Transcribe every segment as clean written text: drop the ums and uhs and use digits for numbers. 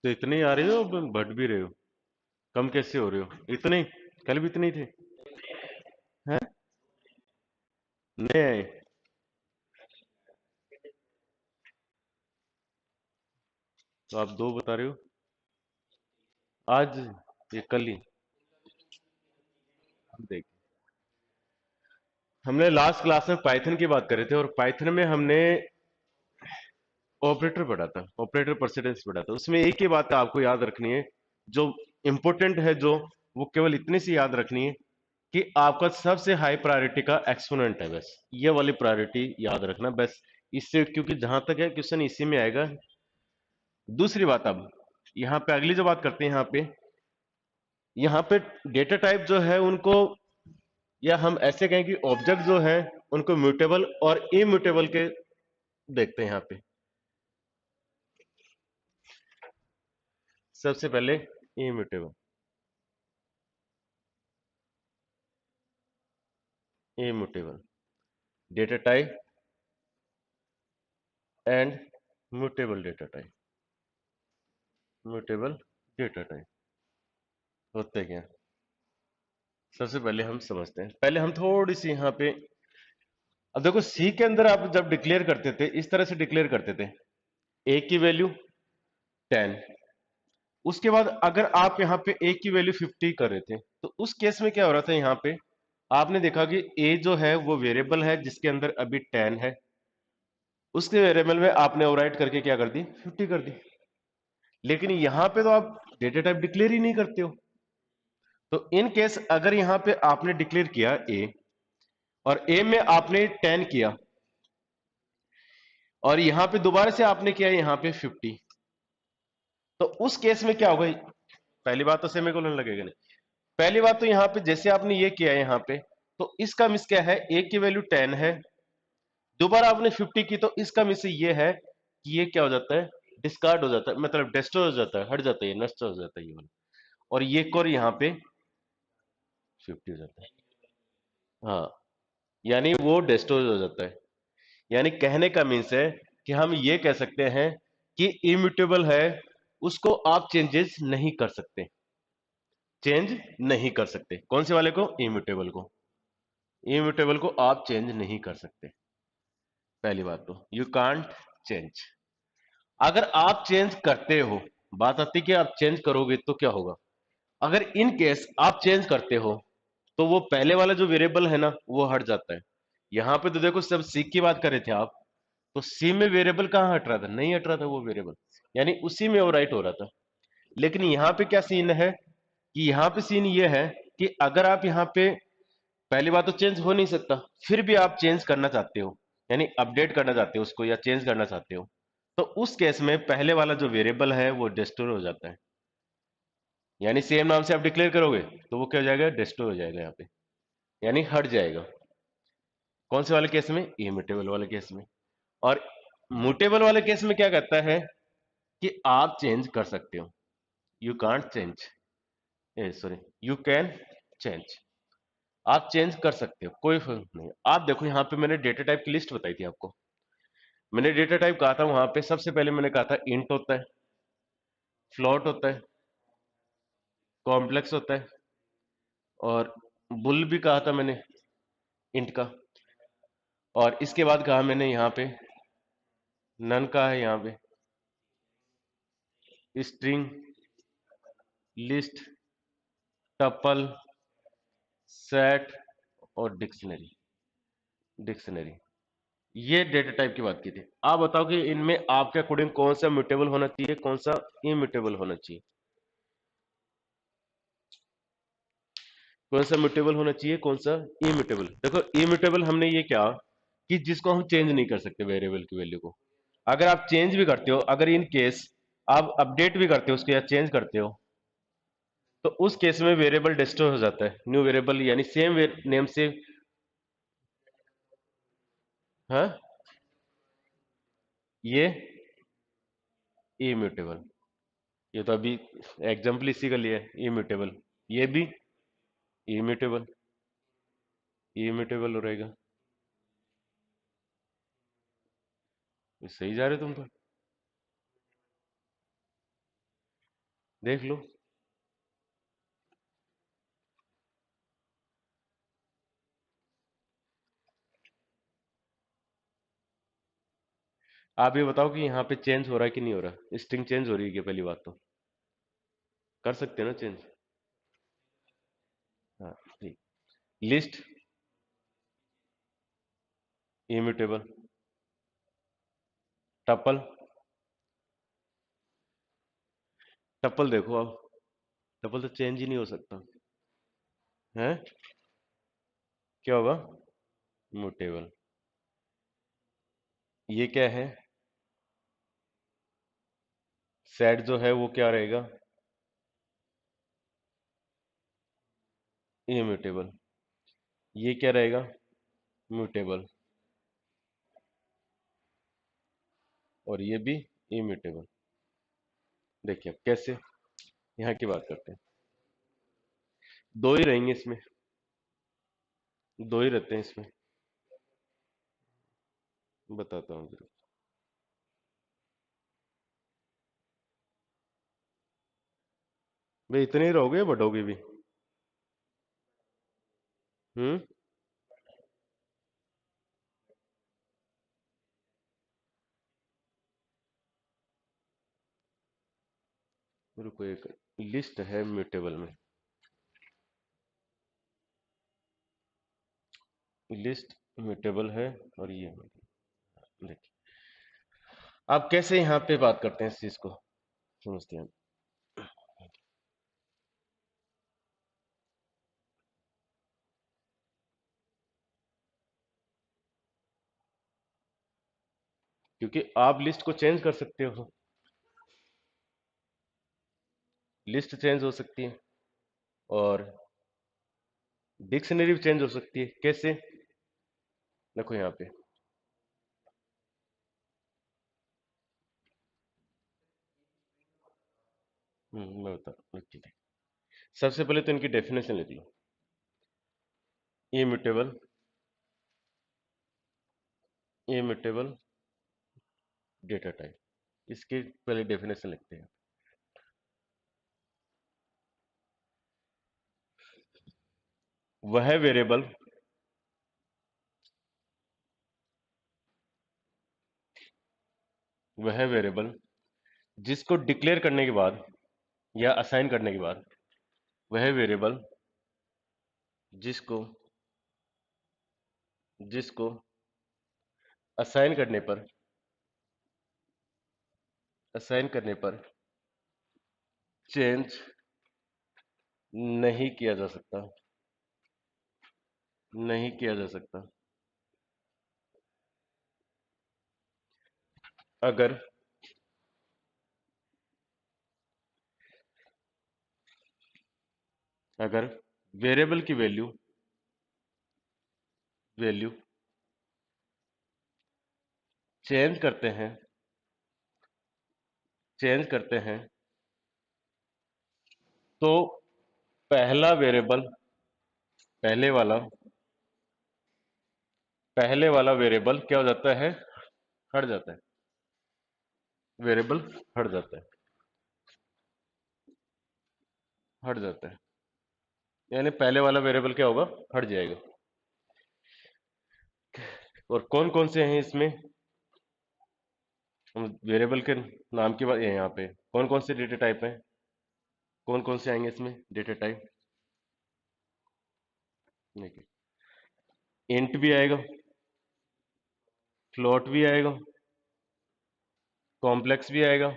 तो इतने ही आ रहे हो, बढ़ भी रहे हो? कम कैसे हो रहे हो इतने? कल भी इतने ही थे। हैं? नए आए? तो आप दो बता रहे हो आज, ये कल ही? देख, हमने लास्ट क्लास में पाइथन की बात कर रहे थे, और पाइथन में हमने ऑपरेटर पढ़ा था, ऑपरेटर प्रेसिडेंस पढ़ा था। उसमें एक ही बात आपको याद रखनी है, जो इंपॉर्टेंट है, जो वो केवल इतनी सी याद रखनी है कि आपका सबसे हाई प्रायोरिटी का एक्सपोनेंट है, बस ये वाली प्रायोरिटी याद रखना बस। इससे, क्योंकि जहां तक है क्वेश्चन इसी में आएगा। दूसरी बात, अब यहाँ पे अगली जो बात करते हैं, यहाँ पे डेटा टाइप जो है उनको, या हम ऐसे कहें कि ऑब्जेक्ट जो है उनको म्यूटेबल और इम्यूटेबल के देखते हैं यहाँ पे। सबसे पहले immutable, immutable data type and mutable data type, mutable data type होते क्या? सबसे पहले हम समझते हैं, पहले हम थोड़ी सी यहाँ पे, अब देखो सी के अंदर आप जब डिक्लेयर करते थे इस तरह से डिक्लेयर करते थे, ए की वैल्यू 10, उसके बाद अगर आप यहाँ पे ए की वैल्यू 50 कर रहे थे, तो उस केस में क्या हो रहा था, यहाँ पे आपने देखा कि ए जो है वो वेरिएबल है जिसके अंदर अभी 10 है, उसके वेरिएबल में आपने ओवरराइट करके क्या कर दी, 50 कर दी। लेकिन यहां पे तो आप डेटा टाइप डिक्लेयर ही नहीं करते हो। तो इन केस अगर यहां पे आपने डिक्लेयर किया ए, और ए में आपने 10 किया, और यहां पे दोबारा से आपने किया यहां पे 50, तो उस केस में क्या होगा? पहली बात तो सेमीकोलन लगेगा नहीं। पहली बात तो यहां पे जैसे आपने ये किया यहां पे, तो इसका मिस क्या है, ए की वैल्यू 10 है, दोबारा आपने 50 की, तो इसका मिस ये है कि ये क्या हो जाता है, डिस्कार्ड हो जाता है, मतलब डेस्ट्रॉय हो जाता है, हट जाता है, नष्ट हो जाता है ये वाला। और ये कोर यहाँ पे 50 हो जाता है। हाँ, यानी वो डिस्ट्रॉय हो जाता है। यानी कहने का मीन्स है कि हम ये कह सकते हैं कि इम्यूटेबल है, उसको आप चेंजेस नहीं कर सकते, चेंज नहीं कर सकते। कौन से वाले को? इम्यूटेबल को। इम्यूटेबल को आप चेंज नहीं कर सकते, पहली बात तो यू कांट चेंज। अगर आप चेंज करते हो, बात आती कि आप चेंज करोगे तो क्या होगा। अगर इन केस आप चेंज करते हो, तो वो पहले वाला जो वेरिएबल है ना वो हट जाता है। यहां पे तो देखो, सब सी की बात कर रहे थे आप, तो सी में वेरिएबल कहां हट रहा था, नहीं हट रहा था वो वेरिएबल, यानी उसी में ओवरराइट हो रहा था। लेकिन यहां पे क्या सीन है, कि यहां पे सीन ये है कि अगर आप यहां पे, पहली बात तो चेंज हो नहीं सकता, फिर भी आप चेंज करना चाहते हो, यानी अपडेट करना चाहते हो उसको या चेंज करना चाहते हो, तो उस केस में पहले वाला जो वेरिएबल है वो डिस्टोर हो जाता है। यानी सेम नाम से आप डिक्लेयर करोगे तो वो क्या हो जाएगा, डिस्टोर हो जाएगा यहाँ पे, यानी हट जाएगा। कौन से वाले केस में? इम्यूटेबल वाले केस में। और म्यूटेबल वाले केस में क्या कहता है कि आप चेंज कर सकते हो, you can't change, A sorry, you can change, आप चेंज कर सकते हो, कोई फर्क नहीं। आप देखो यहाँ पे मैंने डेटा टाइप की लिस्ट बताई थी आपको, मैंने डेटा टाइप कहा था वहां पे, सबसे पहले मैंने कहा था इंट होता है, फ्लोट होता है, कॉम्प्लेक्स होता है, और बुल भी कहा था मैंने इंट का। और इसके बाद कहा मैंने यहाँ पे नन का है, यहाँ पे स्ट्रिंग, लिस्ट, टपल, सेट, और डिक्शनरी, डिक्शनरी। ये डेटा टाइप की बात की थी। आप बताओ कि इनमें आपके अकॉर्डिंग कौन सा म्यूटेबल होना चाहिए, कौन सा इम्यूटेबल होना चाहिए, कौन सा म्यूटेबल होना चाहिए, कौन सा इम्यूटेबल। देखो इम्यूटेबल हमने ये क्या, कि जिसको हम चेंज नहीं कर सकते वेरिएबल की वैल्यू को। अगर आप चेंज भी करते हो, अगर इन केस आप अपडेट भी करते हो उसको या चेंज करते हो, तो उस केस में वेरिएबल डिस्ट्रॉय हो जाता है, न्यू वेरिएबल यानी सेम नेम से। हाँ, ये इम्यूटेबल, ये तो अभी एग्जाम्पल इसी का लिया है, इम्यूटेबल। ये भी इम्यूटेबल, इम्यूटेबल रहेगा। ये सही जा रहे तुम तो। देख लो। आप ये बताओ कि यहाँ पे चेंज हो रहा है कि नहीं हो रहा, स्ट्रिंग चेंज हो रही है क्या? पहली बात तो कर सकते हैं ना चेंज। हाँ ठीक। लिस्ट इम्यूटेबल, टपल, टपल देखो अब, टपल तो चेंज ही नहीं हो सकता है। क्या होगा? म्यूटेबल। ये क्या है? सेट जो है वो क्या रहेगा? इम्यूटेबल। ये क्या रहेगा? म्यूटेबल। और ये भी इम्यूटेबल। देखिए अब कैसे, यहाँ की बात करते हैं। दो ही रहेंगे इसमें, दो ही रहते हैं इसमें। बताता हूँ जरा। भाई इतने ही रहोगे या बढ़ोगे भी? हम्म। रुको, एक लिस्ट है म्यूटेबल में, लिस्ट म्यूटेबल है। और ये देखिए, आप कैसे यहाँ पे बात करते हैं इस चीज को, समझते हैं। क्योंकि आप लिस्ट को चेंज कर सकते हो, लिस्ट चेंज हो सकती है, और डिक्शनरी भी चेंज हो सकती है। कैसे? देखो यहाँ पे, मैं बता रहा हूँ, ठीक है। सबसे पहले तो इनकी डेफिनेशन लिख लो। इम्यूटेबल, इम्यूटेबल डेटा टाइप, इसकी पहले डेफिनेशन लिखते हैं। वह वेरिएबल, वह वेरिएबल जिसको डिक्लेयर करने के बाद या असाइन करने के बाद, वह वेरिएबल जिसको जिसको असाइन करने पर, असाइन करने पर चेंज नहीं किया जा सकता, नहीं किया जा सकता। अगर अगर वेरिएबल की वैल्यू वैल्यू चेंज करते हैं, चेंज करते हैं, तो पहला वेरिएबल, पहले वाला पहले वाला वेरिएबल क्या हो जाता है? हट जाता है, वेरिएबल हट जाता है, हट जाता है। यानी पहले वाला वेरिएबल क्या होगा? हट जाएगा। और कौन कौन से हैं इसमें? हम वेरिएबल के नाम की बात, ये यहाँ पे कौन कौन से डेटा टाइप हैं, कौन कौन से आएंगे इसमें डेटा टाइप? देखिए, इंट भी आएगा, फ्लोट भी आएगा, कॉम्प्लेक्स भी आएगा,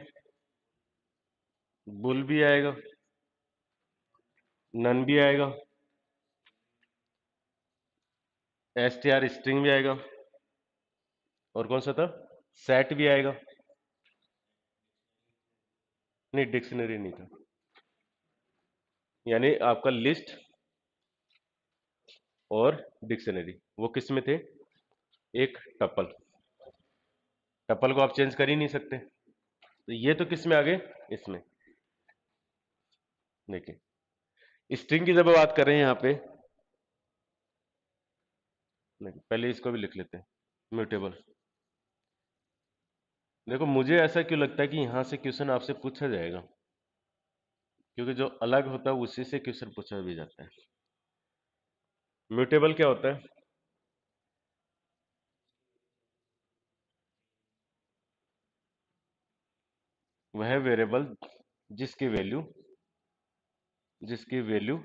बुल भी आएगा, नन भी आएगा, एसटीआर स्ट्रिंग भी आएगा, और कौन सा था? सेट भी आएगा। नहीं, डिक्शनरी नहीं था। यानी आपका लिस्ट और डिक्शनरी वो किस में थे? एक टपल, टपल को आप चेंज कर ही नहीं सकते, तो ये तो किस में आ गए? इसमें। देखिए, स्ट्रिंग की जब बात कर रहे हैं यहाँ पे, देखिए, पहले इसको भी लिख लेते हैं, म्यूटेबल। देखो मुझे ऐसा क्यों लगता है कि यहाँ से क्वेश्चन आपसे पूछा जाएगा, क्योंकि जो अलग होता है उसी से क्वेश्चन पूछा भी जाता है। म्यूटेबल क्या होता है? वह वेरिएबल जिसकी वैल्यू जिसकी वैल्यू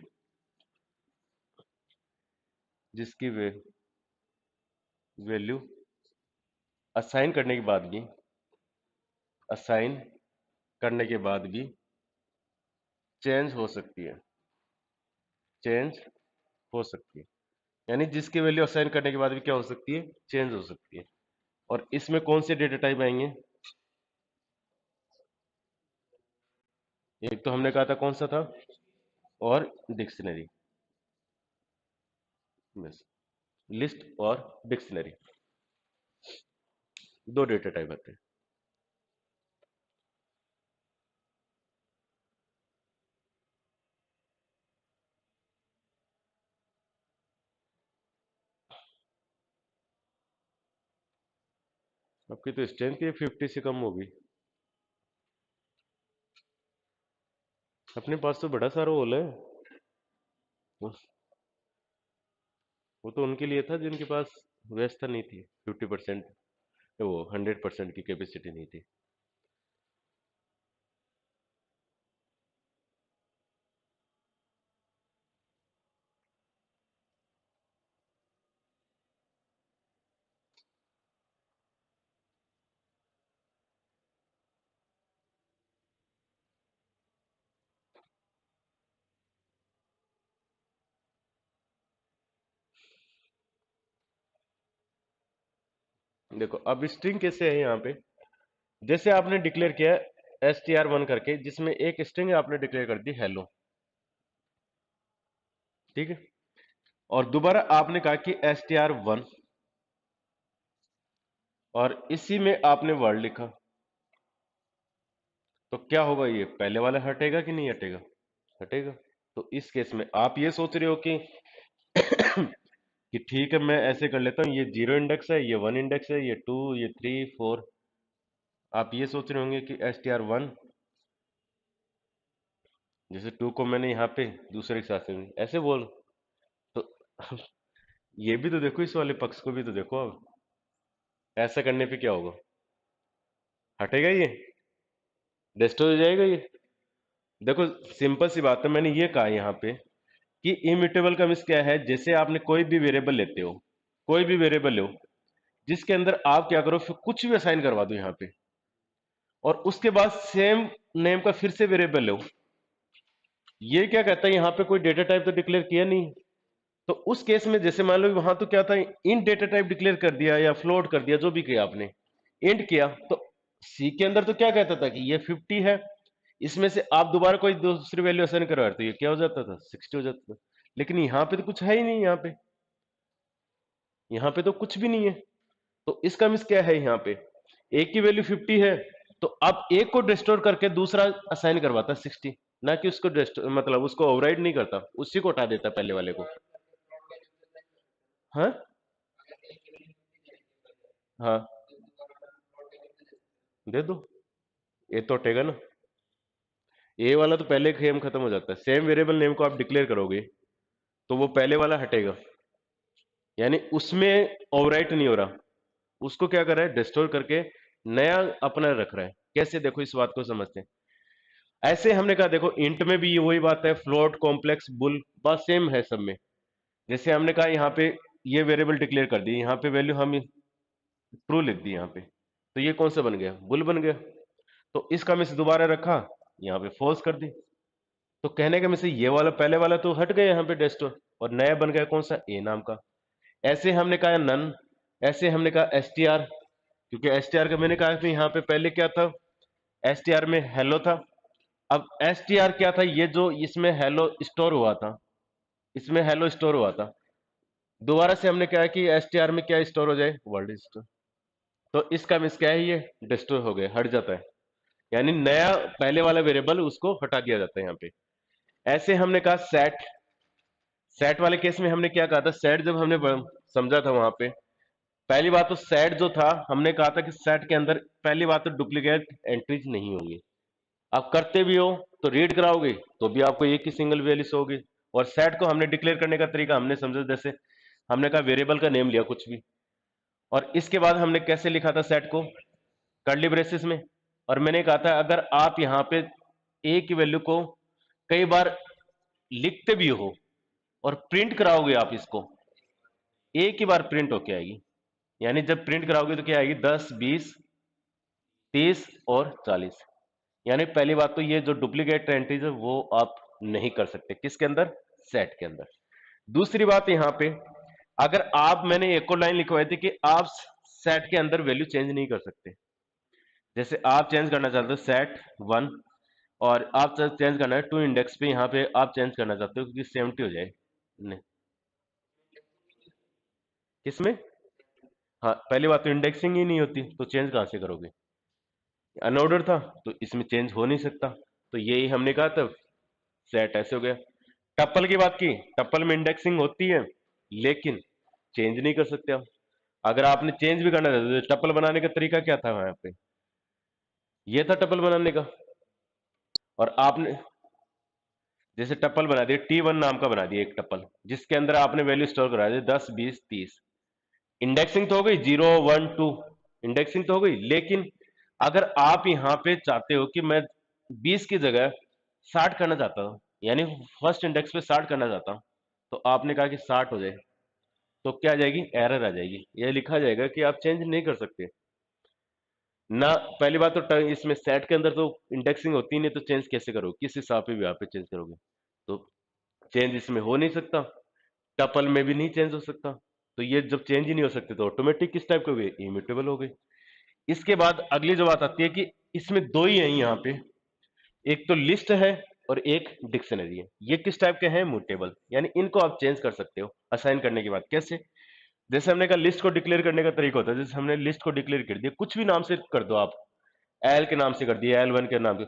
जिसकी वैल्यू असाइन करने के बाद भी असाइन करने के बाद भी चेंज हो सकती है। चेंज हो सकती है, यानी जिसकी वैल्यू असाइन करने के बाद भी क्या हो सकती है? चेंज हो सकती है। और इसमें कौन से डेटा टाइप आएंगे? एक तो हमने कहा था कौन सा था? और डिक्शनरी, बस लिस्ट और डिक्शनरी, दो डेटा टाइप आते हैं। आपकी तो स्ट्रेंथ ही 50 से कम होगी। अपने पास तो बड़ा सारा होल है। वो वो तो उनके लिए था जिनके पास व्यवस्था नहीं थी, 50%, वो 100% की कैपेसिटी नहीं थी। देखो अब स्ट्रिंग कैसे है यहाँ पे। जैसे आपने डिक्लेयर किया str1 करके, जिसमें एक स्ट्रिंग आपने डिक्लेयर कर दी हेलो, ठीक है। और दोबारा आपने कहा कि str1, और इसी में आपने वर्ड लिखा, तो क्या होगा? ये पहले वाला हटेगा कि नहीं हटेगा? हटेगा। तो इस केस में आप ये सोच रहे हो कि कि ठीक है मैं ऐसे कर लेता हूँ, ये 0 इंडेक्स है, ये 1 इंडेक्स है, ये 2, ये 3, 4। आप ये सोच रहे होंगे कि str1, जैसे 2 को मैंने यहाँ पे दूसरे के साथ से ऐसे बोल, तो ये भी तो देखो, इस वाले पक्ष को भी तो देखो। अब ऐसा करने पे क्या होगा? हटेगा ये? डिस्टोर हो जाएगा ये? देखो सिंपल सी बात है, मैंने ये कहा यहाँ पे कि इम्यूटेबल का मीन्स क्या है। जैसे आपने कोई भी वेरिएबल लेते हो, कोई भी वेरिएबल लो, जिसके अंदर आप क्या करो, फिर कुछ भी असाइन करवा दो यहाँ पे, और उसके बाद सेम नेम का फिर से वेरिएबल लो। ये क्या कहता है, यहाँ पे कोई डेटा टाइप तो डिक्लेयर किया नहीं। तो उस केस में जैसे मान लो वहां तो क्या था, इन डेटा टाइप डिक्लेयर कर दिया या फ्लोट कर दिया, जो भी किया आपने, इंट किया, तो सी के अंदर तो क्या कहता था कि ये 50 है। इसमें से आप दोबारा कोई दूसरी वैल्यू असाइन करवा, तो ये क्या हो जाता था? 60 हो जाता था। लेकिन यहाँ पे तो कुछ है ही नहीं, यहाँ पे तो कुछ भी नहीं है। तो इसका मीन्स क्या है, यहाँ पे एक की वैल्यू 50 है, तो अब एक को डिस्टोर करके दूसरा असाइन करवाता 60, ना कि उसको मतलब उसको ओवरराइड नहीं करता, उसी को हटा देता पहले वाले को। हाँ, हाँ, दे दो, ये तो हटेगा ना। ए वाला तो पहले गेम खत्म हो जाता है। सेम वेरिएबल नेम को आप डिक्लेयर करोगे तो वो पहले वाला हटेगा, यानी उसमें ओवरराइट नहीं हो रहा। उसको क्या कर रहा है? डिस्टोर करके नया अपना रख रहा है। कैसे? देखो इस बात को समझते हैं। ऐसे हमने कहा, देखो इंट में भी ये वही बात है, फ्लोट, कॉम्प्लेक्स, बुल, बात सेम है सब में। जैसे हमने कहा यहाँ पे ये वेरिएबल डिक्लेयर कर दी, यहाँ पे वैल्यू हम ट्रू लिख दी यहाँ पे, तो ये कौन सा बन गया? बुल बन गया। तो इसका मैं से दोबारा रखा, यहाँ पे फॉल्स कर दी। तो कहने का मैं से ये वाला पहले वाला तो हट गया यहाँ पे डेस्टो, और नया बन गया कौन सा? ए नाम का। ऐसे हमने कहा नन, ऐसे हमने कहा एसटीआर, क्योंकि एसटीआर का मैंने कहा कि यहाँ पे पहले क्या था, एसटीआर में हेलो था। अब एसटीआर क्या था? ये जो इसमें हेलो स्टोर हुआ था, इसमें हेलो स्टोर हुआ था। दोबारा से हमने कहा कि एसटीआर में क्या स्टोर हो जाए? World store. तो इसका मीन्स क्या है? ये डिस्ट्रॉय हो गया, हट जाता है, यानी नया पहले वाला वेरिएबल उसको हटा दिया जाता है यहाँ पे। ऐसे हमने कहा सेट, सेट वाले केस में हमने क्या कहा था? सेट जब हमने समझा था वहां पे, पहली बात तो सेट जो था, हमने कहा था कि सेट के अंदर पहली बात तो डुप्लीकेट एंट्रीज नहीं होंगी। आप करते भी हो तो रीड कराओगे तो भी आपको एक ही सिंगल वैल्यू शो होगी। और सेट को हमने डिक्लेयर करने का तरीका हमने समझा, जैसे हमने कहा वेरिएबल का नेम लिया कुछ भी, और इसके बाद हमने कैसे लिखा था सेट को, कर्ली ब्रेसेस में। और मैंने कहा था अगर आप यहां पे ए की वैल्यू को कई बार लिखते भी हो और प्रिंट कराओगे आप इसको, एक ही बार प्रिंट होके आएगी। यानी जब प्रिंट कराओगे तो क्या आएगी, 10, 20, 30 और 40। यानी पहली बात तो ये जो डुप्लीकेट एंट्रीज है वो आप नहीं कर सकते किसके अंदर, सेट के अंदर। दूसरी बात यहां पे, अगर आप, मैंने एक और लाइन लिखवाई थी कि आप सेट के अंदर वैल्यू चेंज नहीं कर सकते। जैसे आप चेंज करना चाहते हो सेट 1 और आप चेंज करना है टू इंडेक्स पे, यहां पे आप चेंज करना चाहते हो क्योंकि 70 हो जाए। नहीं, किसमें, हाँ पहली बात तो इंडेक्सिंग ही नहीं होती तो चेंज कहां से करोगे, अनऑर्डर था तो इसमें चेंज हो नहीं सकता। तो यही हमने कहा था, सेट ऐसे हो गया। टप्पल की बात की, टप्पल में इंडेक्सिंग होती है लेकिन चेंज नहीं कर सकते आप। अगर आपने चेंज भी करना था तो टप्पल बनाने का तरीका क्या था वहां पे, ये था टप्पल बनाने का। और आपने जैसे टप्पल बना दिया, T1 नाम का बना दिया एक टप्पल, जिसके अंदर आपने वैल्यू स्टोर करा दी 10, 20, 30। इंडेक्सिंग तो हो गई 0, 1, 2, इंडेक्सिंग तो हो गई। लेकिन अगर आप यहां पे चाहते हो कि मैं 20 की जगह 60 करना चाहता हूं, यानी फर्स्ट इंडेक्स पे 60 करना चाहता हूं, तो आपने कहा कि 60 हो जाए, तो क्या आ जाएगी, एरर आ जाएगी। यह लिखा जाएगा कि आप चेंज नहीं कर सकते ना। पहली बात तो इसमें सेट के अंदर तो इंडेक्सिंग होती नहीं, तो चेंज कैसे करोगे, किस हिसाब पे भी यहाँ पे चेंज करोगे, तो चेंज इसमें हो नहीं सकता। टपल में भी नहीं चेंज हो सकता। तो ये जब चेंज ही नहीं हो सकते तो ऑटोमेटिक किस टाइप के हो गए, इम्यूटेबल हो गए। इसके बाद अगली जो बात आती है कि इसमें दो ही है यहाँ पे, एक तो लिस्ट है और एक डिक्शनरी है। ये किस टाइप के हैं, म्यूटेबल, यानी इनको आप चेंज कर सकते हो असाइन करने के बाद। कैसे, जैसे हमने कहा लिस्ट को डिक्लेयर करने का तरीका होता है, जैसे हमने लिस्ट को डिक्लेयर कर दिया, कुछ भी नाम से कर दो आप, एल के नाम से कर दिया, L1 के नाम से,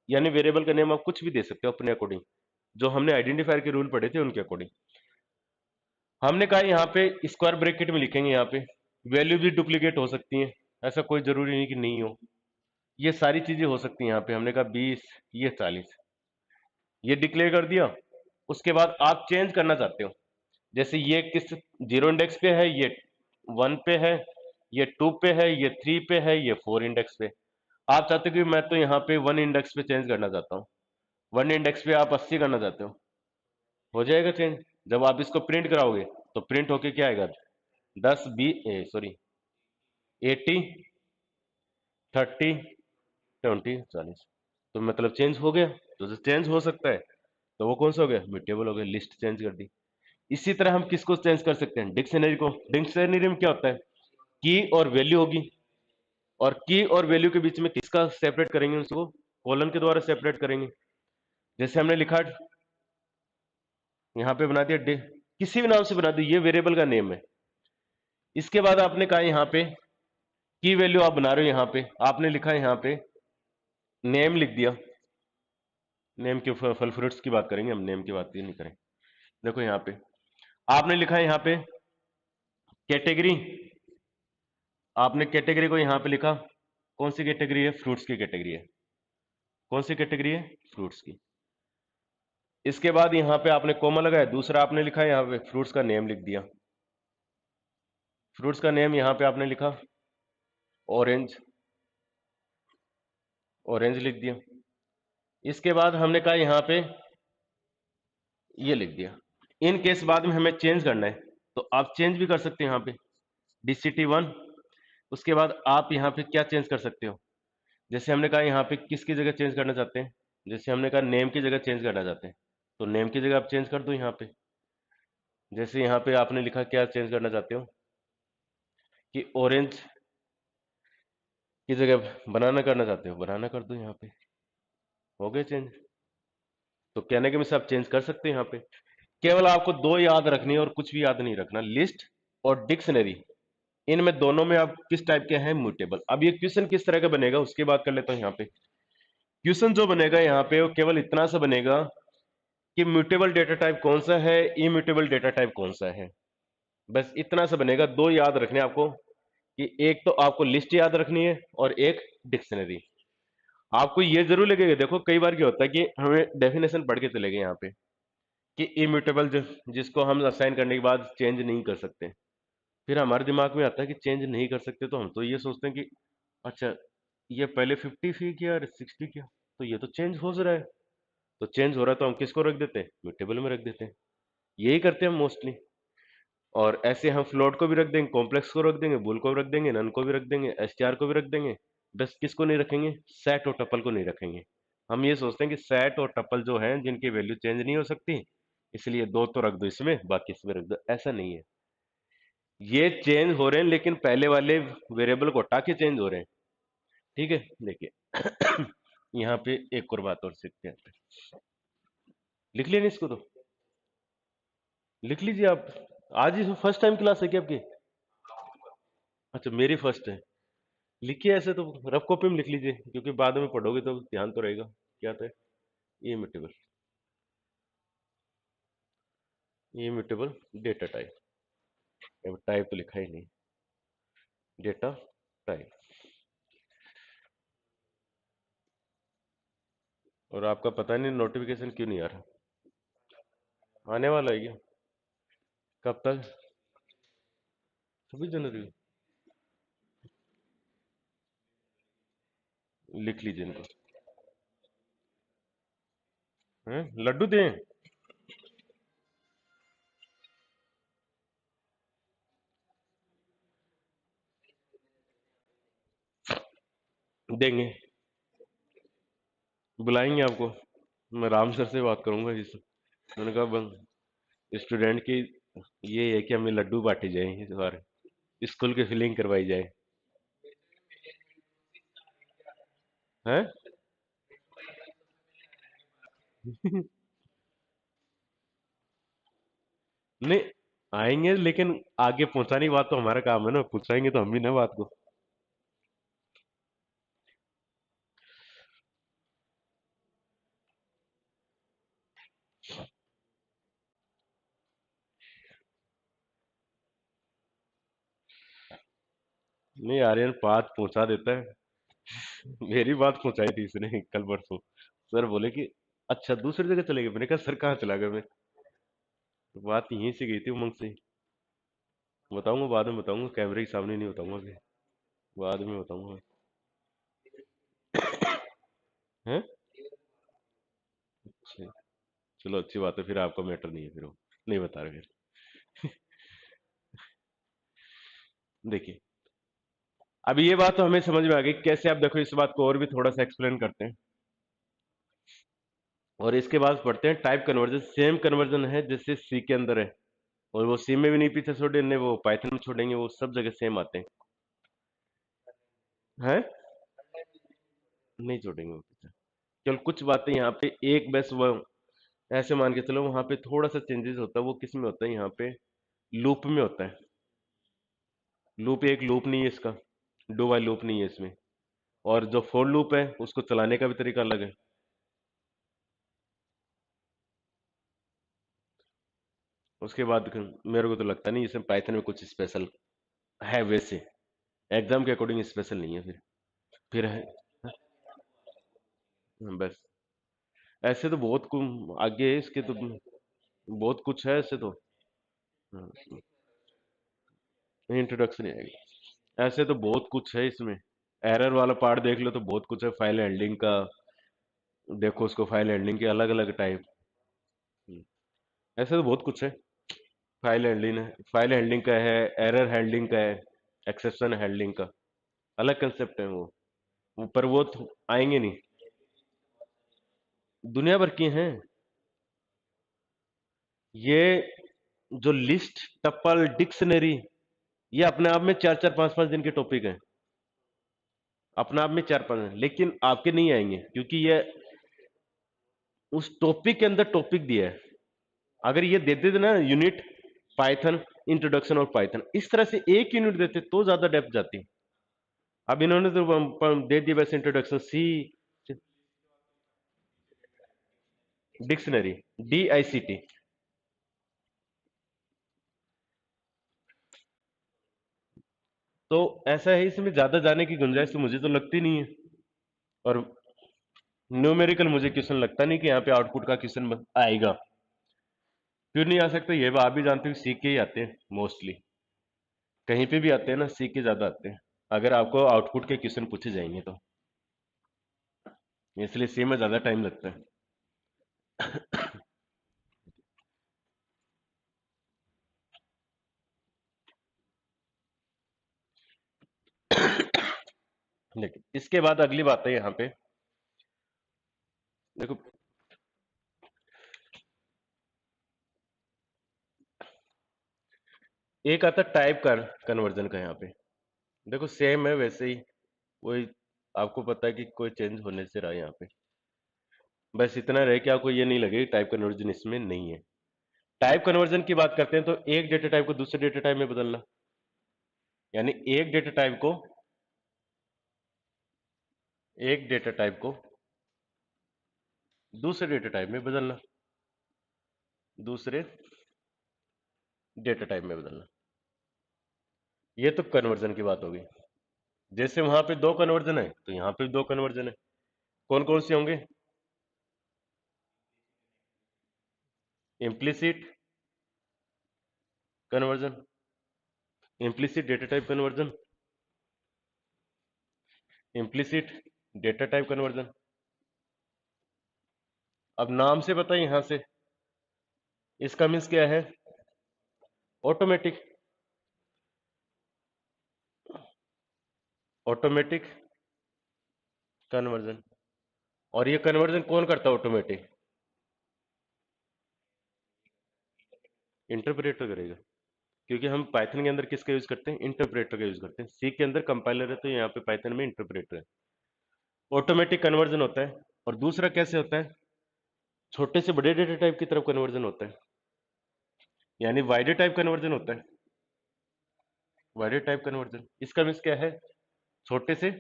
यानी वेरिएबल का नेम आप कुछ भी दे सकते हो अपने अकॉर्डिंग, जो हमने आइडेंटिफायर के रूल पढ़े थे उनके अकॉर्डिंग। हमने कहा यहाँ पे स्क्वायर ब्रैकेट में लिखेंगे, यहाँ पे वैल्यू भी डुप्लीकेट हो सकती है, ऐसा कोई जरूरी नहीं कि नहीं हो, ये सारी चीजें हो सकती हैं। यहाँ पे हमने कहा 20, ये 40, ये डिक्लेयर कर दिया। उसके बाद आप चेंज करना चाहते हो, जैसे ये किस जीरो इंडेक्स पे है, ये 1 पे है, ये 2 पे है, ये 3 पे है, ये 4 इंडेक्स पे। आप चाहते हो कि मैं तो यहाँ पे 1 इंडेक्स पे चेंज करना चाहता हूँ, 1 इंडेक्स पे आप 80 करना चाहते हो जाएगा चेंज। जब आप इसको प्रिंट कराओगे तो प्रिंट होके क्या आएगा, 10, 20, सॉरी 80, 30, 20, 40। तो मतलब चेंज हो गया। तो जो चेंज हो सकता है तो वो कौन सा हो गया, म्यूटेबल हो गया, लिस्ट चेंज कर दी। इसी तरह हम किसको चेंज कर सकते हैं, डिक्शनरी को। डिक्शनरी में क्या होता है, की और वैल्यू होगी, और की और वैल्यू के बीच में किसका सेपरेट करेंगे, उसको कॉलन के द्वारा सेपरेट करेंगे। जैसे हमने लिखा यहाँ पे बना दिया किसी भी नाम से बना दिया, ये वेरिएबल का नेम है। इसके बाद आपने कहा यहाँ पे की वैल्यू आप बना रहे हो, यहाँ पे आपने लिखा यहाँ पे नेम लिख दिया। नेम के फल फ्रूट्स की बात करेंगे हम, नेम की बात ही नहीं करें। देखो यहाँ पे आपने लिखा है यहाँ पे कैटेगरी, आपने कैटेगरी को यहाँ पे लिखा, कौन सी कैटेगरी है, फ्रूट्स की कैटेगरी है। कौन सी कैटेगरी है, फ्रूट्स की। इसके बाद यहाँ पे आपने कोमा लगाया, दूसरा आपने लिखा है यहाँ पे फ्रूट्स का नेम लिख दिया। फ्रूट्स का नेम यहाँ पे आपने लिखा ऑरेंज, ऑरेंज लिख दिया। इसके बाद हमने कहा यहाँ पे ये लिख दिया। इन केस बाद में हमें चेंज करना है तो आप चेंज भी कर सकते हैं यहाँ पे DCT1। उसके बाद आप यहाँ पे क्या चेंज कर सकते हो, जैसे हमने कहा यहाँ पे किसकी जगह चेंज करना चाहते हैं, जैसे हमने कहा नेम की जगह चेंज करना चाहते हैं, तो नेम की जगह आप चेंज कर दो यहाँ पे। जैसे यहाँ पे आपने लिखा क्या चेंज करना चाहते हो कि ऑरेंज की जगह बनाना करना चाहते हो, बनाना कर दो यहाँ पे, हो गया चेंज। तो कहने के मिस आप चेंज कर सकते हैं यहाँ पे। केवल आपको दो याद रखनी है और कुछ भी याद नहीं रखना, लिस्ट और डिक्शनरी, इनमें दोनों में आप किस टाइप के हैं, म्यूटेबल। अब ये क्वेश्चन किस तरह का बनेगा उसकी बात कर लेता हूं। यहाँ पे क्वेश्चन जो बनेगा यहाँ पे वो केवल इतना सा बनेगा कि म्यूटेबल डेटा टाइप कौन सा है, इम्यूटेबल डेटा टाइप कौन सा है, बस इतना सा बनेगा। दो याद रखने आपको कि एक तो आपको लिस्ट याद रखनी है और एक डिक्शनरी। आपको ये जरूर लगेगा, देखो कई बार क्या होता है कि हमें डेफिनेशन पढ़ के चले गए यहाँ पे कि इम्यूटेबल जिसको हम असाइन करने के बाद चेंज नहीं कर सकते, फिर हमारे दिमाग में आता है कि चेंज नहीं कर सकते, तो हम तो ये सोचते हैं कि अच्छा ये पहले 50 फी किया और 60 किया, तो ये तो चेंज हो रहा है, तो चेंज हो रहा है तो हम किसको रख देते हैं, म्यूटेबल में रख देते हैं। यही करते हैं हम मोस्टली। और ऐसे हम फ्लोट को भी रख देंगे, कॉम्प्लेक्स को रख देंगे, बुल को भी रख देंगे, नन को भी रख देंगे, एसटीआर को भी रख देंगे। बस किसको नहीं रखेंगे, सेट और टपल को नहीं रखेंगे। हम ये सोचते हैं कि सेट और टपल जो हैं जिनकी वैल्यू चेंज नहीं हो सकती, इसलिए दो तो रख दो इसमें, बाकी इसमें रख दो। ऐसा नहीं है, ये चेंज हो रहे हैं लेकिन पहले वाले वेरिएबल को हटा के चेंज हो रहे हैं। ठीक है, देखिए यहाँ पे एक और बात और सीखते हैं। लिख लिया नहीं इसको, तो लिख लीजिए आप। आज ही फर्स्ट टाइम क्लास है क्या आपकी? अच्छा, मेरी फर्स्ट है। लिखिए ऐसे तो रफ कॉपी में लिख लीजिए, क्योंकि बाद में पढ़ोगे तो ध्यान तो रहेगा। क्या था ये? Immutable, immutable data type. अब टाइप तो लिखा ही नहीं, डेटा टाइप। और आपका पता नहीं नोटिफिकेशन क्यों नहीं आ रहा? आने वाला है क्या? कब तक? 26 जनवरी को? लिख लीजिए इनको। हैं, लड्डू दें? देंगे, बुलाएंगे आपको। मैं राम सर से बात करूंगा जिस, मैंने कहा स्टूडेंट की ये है कि हमें लड्डू बांटे जाए इस बार, स्कूल की फीलिंग करवाई जाए। हैं? नहीं, आएंगे लेकिन आगे पहुंचाने की बात तो हमारा काम है ना, पहुंचाएंगे तो हम भी ना बात को। नहीं, आर्यन बात पहुंचा देता है। मेरी बात पहुंचाई थी इसने कल परसों। सर बोले कि अच्छा दूसरी जगह चले गए। मैंने कहा सर कहाँ चला गया मैं? बात यहीं से गई थी उमंग से। बताऊंगा बाद में, बताऊंगा कैमरे के सामने नहीं बताऊंगा अभी, बाद में बताऊंगा। हैं? अच्छा, चलो अच्छी बात है, फिर आपका मैटर नहीं है, फिर वो नहीं बता रहे फिर। देखिए, अब ये बात तो हमें समझ में आ गई कैसे। आप देखो इस बात को और भी थोड़ा सा एक्सप्लेन करते हैं, और इसके बाद पढ़ते हैं टाइप कन्वर्जन। सेम कन्वर्जन है जैसे सी के अंदर है, और वो सी में भी नहीं पीछे छोड़े, नहीं वो पाइथन में छोड़ेंगे, वो सब जगह सेम आते हैं। नहीं छोड़ेंगे वो पीछे। केवल कुछ बातें यहाँ पे एक बस वो ऐसे मान के चलो, वहां पे थोड़ा सा चेंजेस होता है। वो किस में होता है? यहाँ पे लूप में होता है। लूप एक लूप नहीं है इसका, डू वाइल लूप नहीं है इसमें। और जो फोर लूप है उसको चलाने का भी तरीका अलग है। उसके बाद मेरे को तो लगता नहीं इसमें पाइथन में कुछ स्पेशल है वैसे, एग्जाम के अकॉर्डिंग स्पेशल नहीं है फिर है। बस ऐसे तो बहुत आगे है इसके तो, बहुत कुछ है ऐसे तो। इंट्रोडक्शन ही आएगी। ऐसे तो बहुत कुछ है इसमें। एरर वाला पार्ट देख लो तो बहुत कुछ है, फाइल हैंडलिंग का। देखो उसको, फाइल हैंडलिंग के अलग अलग टाइप। ऐसे तो बहुत कुछ है। फाइल हैंडलिंग है, फाइल हैंडलिंग का है, एरर हैंडलिंग का है, एक्सेप्शन हैंडलिंग का, अलग कंसेप्ट है वो पर वो आएंगे नहीं। दुनिया भर की हैं ये। जो लिस्ट, टपल, डिक्शनरी, ये अपने आप में चार चार पांच पांच दिन के टॉपिक हैं। अपने आप में चार पांच, लेकिन आपके नहीं आएंगे क्योंकि ये उस टॉपिक के अंदर टॉपिक दिया है। अगर ये देते थे ना यूनिट, पाइथन, इंट्रोडक्शन और पाइथन, इस तरह से एक यूनिट देते तो ज्यादा डेप्थ जाती। अब इन्होंने तो दे दिया बस इंट्रोडक्शन, सी, डिक्शनरी, DICT। तो ऐसा है, इसमें ज्यादा जाने की गुंजाइश तो मुझे तो लगती नहीं है। और न्यूमेरिकल मुझे क्वेश्चन लगता नहीं कि यहाँ पे आउटपुट का क्वेश्चन आएगा। क्यों नहीं आ सकता, ये आप भी जानते हो, सी के ही आते हैं मोस्टली। कहीं पे भी आते हैं ना, सी के ज्यादा आते हैं अगर आपको आउटपुट के क्वेश्चन पूछे जाएंगे तो, इसलिए सी में ज्यादा टाइम लगता है। देखिए इसके बाद अगली बात है यहाँ पे, देखो एक आता टाइप कर कन्वर्जन का। यहाँ पे देखो सेम है वैसे ही, वही आपको पता है कि कोई चेंज होने से रहा है यहाँ पे। बस इतना रहे कि आपको ये नहीं लगे टाइप कन्वर्जन इसमें नहीं है। टाइप कन्वर्जन की बात करते हैं तो एक डेटा टाइप को दूसरे डेटा टाइप में बदलना, यानी एक डेटा टाइप को दूसरे डेटा टाइप में बदलना, दूसरे डेटा टाइप में बदलना, ये तो कन्वर्जन की बात होगी। जैसे वहां पे दो कन्वर्जन है तो यहाँ पे भी दो कन्वर्जन है। कौन कौन से होंगे? Implicit conversion, implicit data type conversion, implicit data type conversion. अब नाम से बताइए यहां से, इसका मीन्स क्या है? Automatic, automatic conversion. और ये कन्वर्जन कौन करता है ऑटोमेटिक? इंटरप्रेटर करेगा, क्योंकि हम पाइथन के अंदर किसका यूज करते हैं? इंटरप्रेटर का यूज करते हैं। सी के अंदर कंपाइलर है तो यहाँ पे पाइथन में इंटरप्रेटर है। ऑटोमेटिक कन्वर्जन होता है। और दूसरा कैसे होता है? छोटे से बड़े डेटा टाइप की तरफ कन्वर्जन होता है, यानी वाइडर टाइप कन्वर्जन होता है। वाइडर टाइप कन्वर्जन, इसका मीन्स क्या है? छोटे से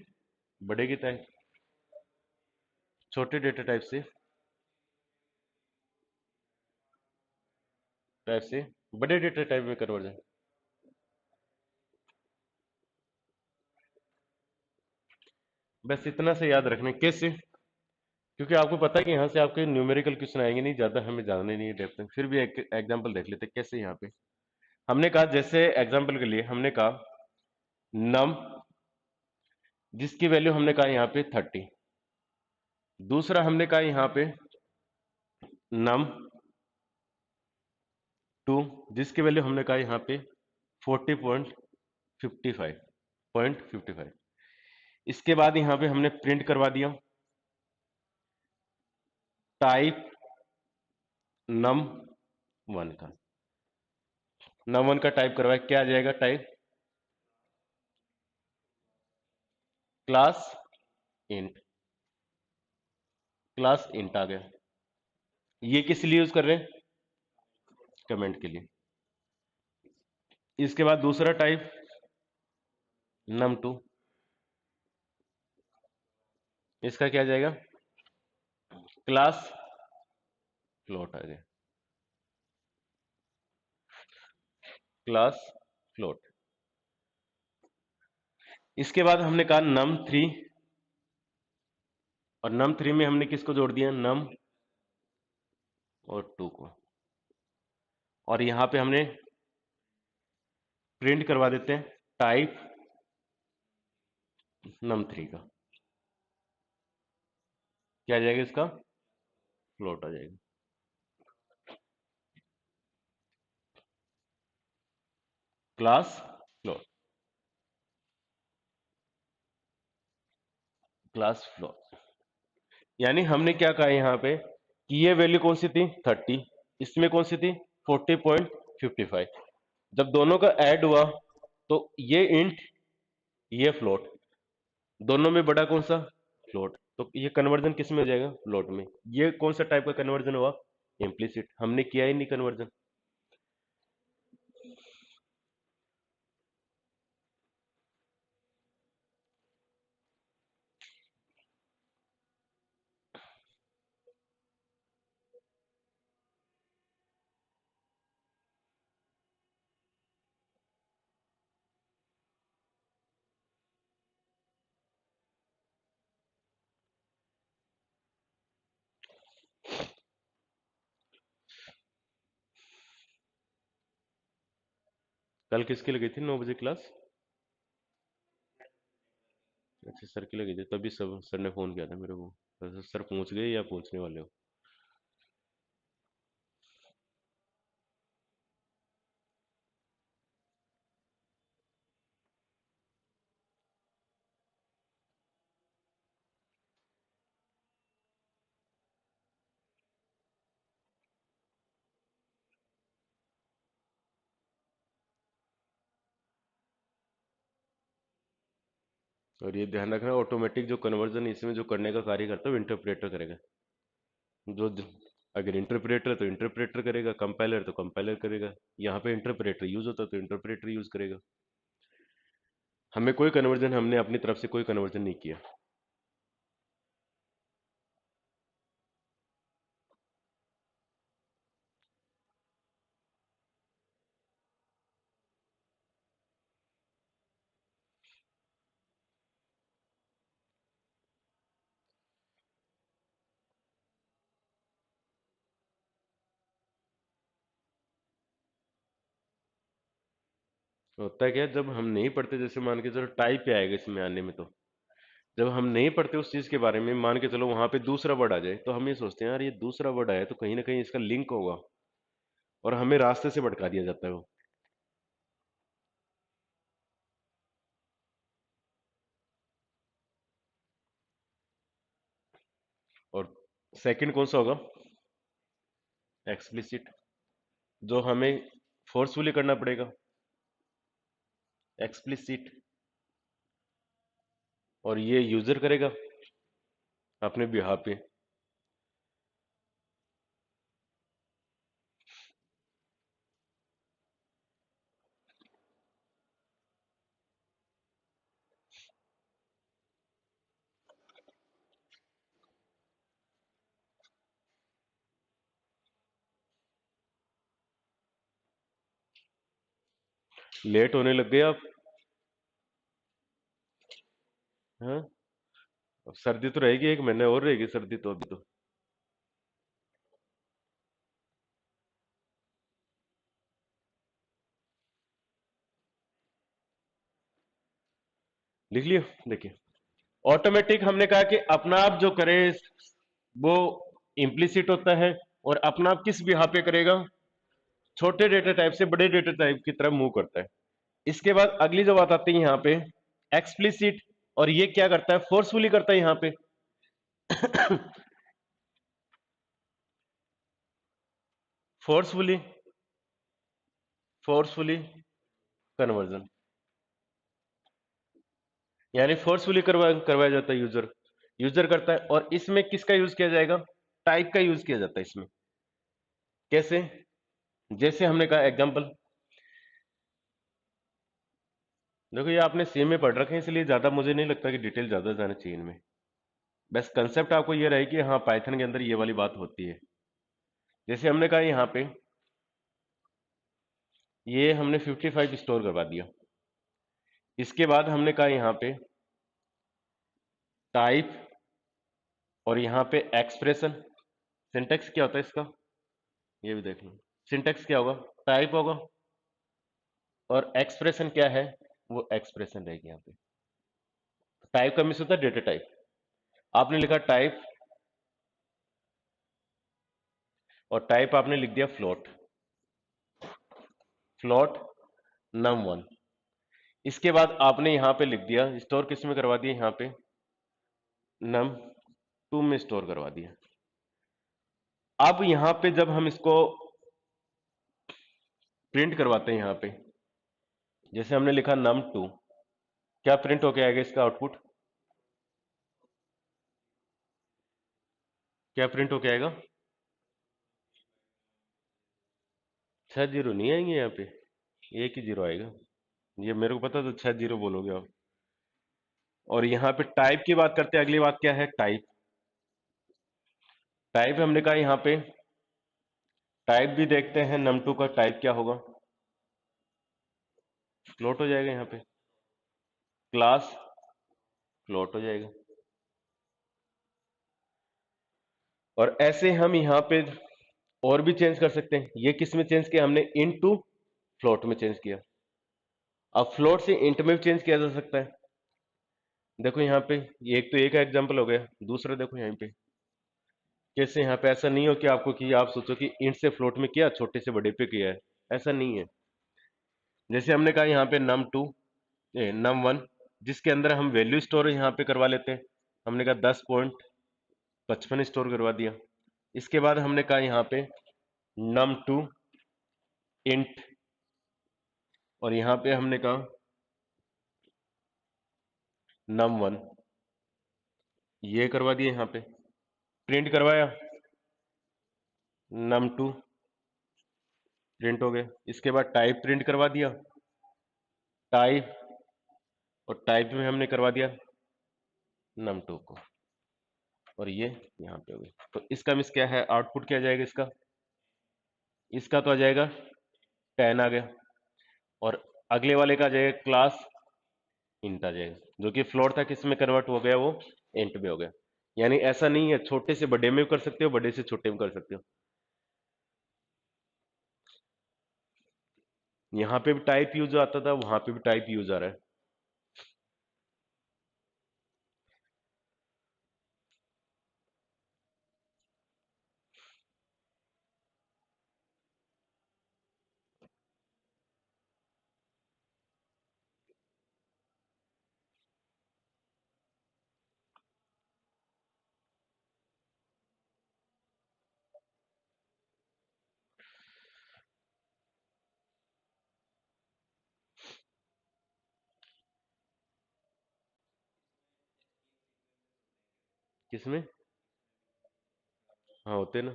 बड़े की टाइप, छोटे डेटा टाइप से बड़े डेटा टाइप में कन्वर्जन। बस इतना से याद रखना कैसे, क्योंकि आपको पता है कि यहाँ से आपके न्यूमेरिकल क्वेश्चन आएंगे नहीं, ज्यादा हमें जानने नहीं है डेप्थ में। फिर भी एक एग्जांपल देख लेते हैं कैसे। यहाँ पे हमने कहा, जैसे एग्जांपल के लिए हमने कहा नम, जिसकी वैल्यू हमने कहा यहाँ पे 30। दूसरा हमने कहा यहाँ पे नम 2, जिसकी वैल्यू हमने कहा यहाँ पे 40.55। इसके बाद यहाँ पे हमने प्रिंट करवा दिया टाइप नम 1 का। नम 1 का टाइप करवाए, क्या आ जाएगा type? Class int, class int आ गया। ये किस लिए यूज कर रहे हैं? कमेंट के लिए। इसके बाद दूसरा टाइप num2, इसका क्या जाएगा? क्लास फ्लोट आ गया, क्लास फ्लोट। इसके बाद हमने कहा num3, और num3 में हमने किसको जोड़ दिया? num और 2 को। और यहां पे हमने प्रिंट करवा देते हैं टाइप num3 का। क्या आ जाएगा? इसका फ्लोट आ जाएगा, क्लास फ्लोट, क्लास फ्लोट। यानी हमने क्या कहा यहाँ पे कि ये वैल्यू कौन सी थी? 30, इसमें कौन सी थी? 40.55। जब दोनों का ऐड हुआ तो ये इंट, ये फ्लोट, दोनों में बड़ा कौन सा? फ्लोट। तो ये कन्वर्जन किस में हो जाएगा? फ्लोट में। ये कौन सा टाइप का कन्वर्जन हुआ? इम्प्लिसिट। हमने किया ही नहीं कन्वर्जन। कल किसकी लगी थी 9 बजे क्लास? अच्छा, सर की लगी थी, तभी सब सर ने फोन किया था मेरे को। तो सर पहुंच गए या पहुंचने वाले हो? और ये ध्यान रखना, ऑटोमेटिक जो कन्वर्जन इसमें जो करने का कार्य करता है वो इंटरप्रेटर करेगा। जो अगर इंटरप्रेटर है तो इंटरप्रेटर करेगा, कंपाइलर तो कंपाइलर करेगा। यहाँ पे इंटरप्रेटर यूज होता है तो इंटरप्रेटर यूज करेगा। हमें कोई कन्वर्जन, हमने अपनी तरफ से कोई कन्वर्जन नहीं किया। होता है क्या, जब हम नहीं पढ़ते, जैसे मान के चलो टाइप पे आएगा इसमें आने में, तो जब हम नहीं पढ़ते उस चीज के बारे में, मान के चलो वहां पे दूसरा वर्ड आ जाए, तो हम ये सोचते हैं यार ये दूसरा वर्ड आया तो कहीं ना कहीं इसका लिंक होगा, और हमें रास्ते से भटका दिया जाता है वो। और सेकंड कौन सा होगा? एक्सप्लिसिट, जो हमें फोर्सफुली करना पड़ेगा। एक्सप्लिसिट, और ये यूजर करेगा अपने बिहाफ पे। लेट होने लग गए आप। हाँ, अब सर्दी तो रहेगी, 1 महीने और रहेगी सर्दी तो, अभी तो। लिख लियो, देखिए। ऑटोमेटिक हमने कहा कि अपना आप जो करे वो इम्प्लिसिट होता है, और अपना आप किस बिहाफ पे करेगा? छोटे डेटा टाइप से बड़े डेटा टाइप की तरफ मूव करता है। इसके बाद अगली जो बात आती है यहाँ पे, एक्सप्लिसिट, और ये क्या करता है? फोर्सफुली करता है यहाँ पे। फोर्सफुली, फोर्सफुली कन्वर्जन, यानी फोर्सफुली करवाया जाता है, यूजर यूजर करता है। और इसमें किसका यूज किया जाएगा? टाइप का यूज किया जाता है इसमें। कैसे? जैसे हमने कहा एग्जांपल, देखो ये आपने सी में पढ़ रखे हैं, इसलिए ज्यादा मुझे नहीं लगता कि डिटेल ज्यादा जाना चाहिए इनमें। बस कंसेप्ट आपको ये रहे कि हाँ पाइथन के अंदर ये वाली बात होती है। जैसे हमने कहा यहाँ पे, ये हमने 55 स्टोर करवा दिया। इसके बाद हमने कहा यहाँ पे टाइप, और यहाँ पे एक्सप्रेशन। सिंटेक्स क्या होता है इसका, ये भी देख लो। सिंटेक्स क्या होगा? टाइप होगा, और एक्सप्रेशन क्या है? वो एक्सप्रेशन रहेगी यहाँ पे। टाइप का मिस होता है डेटा टाइप। आपने लिखा टाइप, और टाइप आपने लिख दिया फ्लोट, फ्लोट num1। इसके बाद आपने यहां पे लिख दिया, स्टोर किस में करवा दिया? यहाँ पे num2 में स्टोर करवा दिया। अब यहां पे जब हम इसको प्रिंट करवाते हैं यहाँ पे, जैसे हमने लिखा num2, क्या प्रिंट होके आएगा इसका आउटपुट? क्या प्रिंट होके आएगा? 6 जीरो नहीं आएंगे यहाँ पे, एक ही जीरो आएगा। ये मेरे को पता, तो 6 जीरो बोलोगे आप। और यहाँ पे टाइप की बात करते हैं, अगली बात क्या है? टाइप। टाइप हमने कहा यहाँ पे, टाइप भी देखते हैं num2 का टाइप क्या होगा? फ्लोट हो जाएगा यहाँ पे। क्लास फ्लोट हो जाएगा। और ऐसे हम यहाँ पे और भी चेंज कर सकते हैं। ये किस में चेंज किया हमने? इनटू फ्लोट में चेंज किया। अब फ्लोट से इंट में भी चेंज किया जा सकता है। देखो यहाँ पे ये एक तो एक एग्जांपल हो गया, दूसरा देखो यहाँ पे कैसे यहाँ पे ऐसा नहीं हो कि आपको कि आप सोचो कि इंट से फ्लोट में किया, छोटे से बड़े पे किया है, ऐसा नहीं है। जैसे हमने कहा यहाँ पे num1 जिसके अंदर हम वैल्यू स्टोर यहाँ पे करवा लेते हैं। हमने कहा 10.55 स्टोर करवा दिया। इसके बाद हमने कहा यहाँ पे num2 इंट, और यहाँ पे हमने कहा num1 ये करवा दिया, यहाँ पे प्रिंट करवाया, num2 प्रिंट हो गया। इसके बाद टाइप प्रिंट करवा दिया, टाइप, और टाइप में हमने करवा दिया num2 को, और ये यहाँ पे हो गया। तो इसका मिस क्या है, आउटपुट क्या आ जाएगा इसका, इसका तो आ जाएगा 10 आ गया, और अगले वाले का आ जाएगा क्लास इंट आ जाएगा, जो कि फ्लोट था किस में कन्वर्ट हो गया, वो इंट में हो गया। यानी ऐसा नहीं है, छोटे से बड़े में भी कर सकते हो, बड़े से छोटे में कर सकते हो। यहाँ पे भी टाइप यूज आता था, वहां पे भी टाइप यूज आ रहा है। किसमें? हाँ होते ना,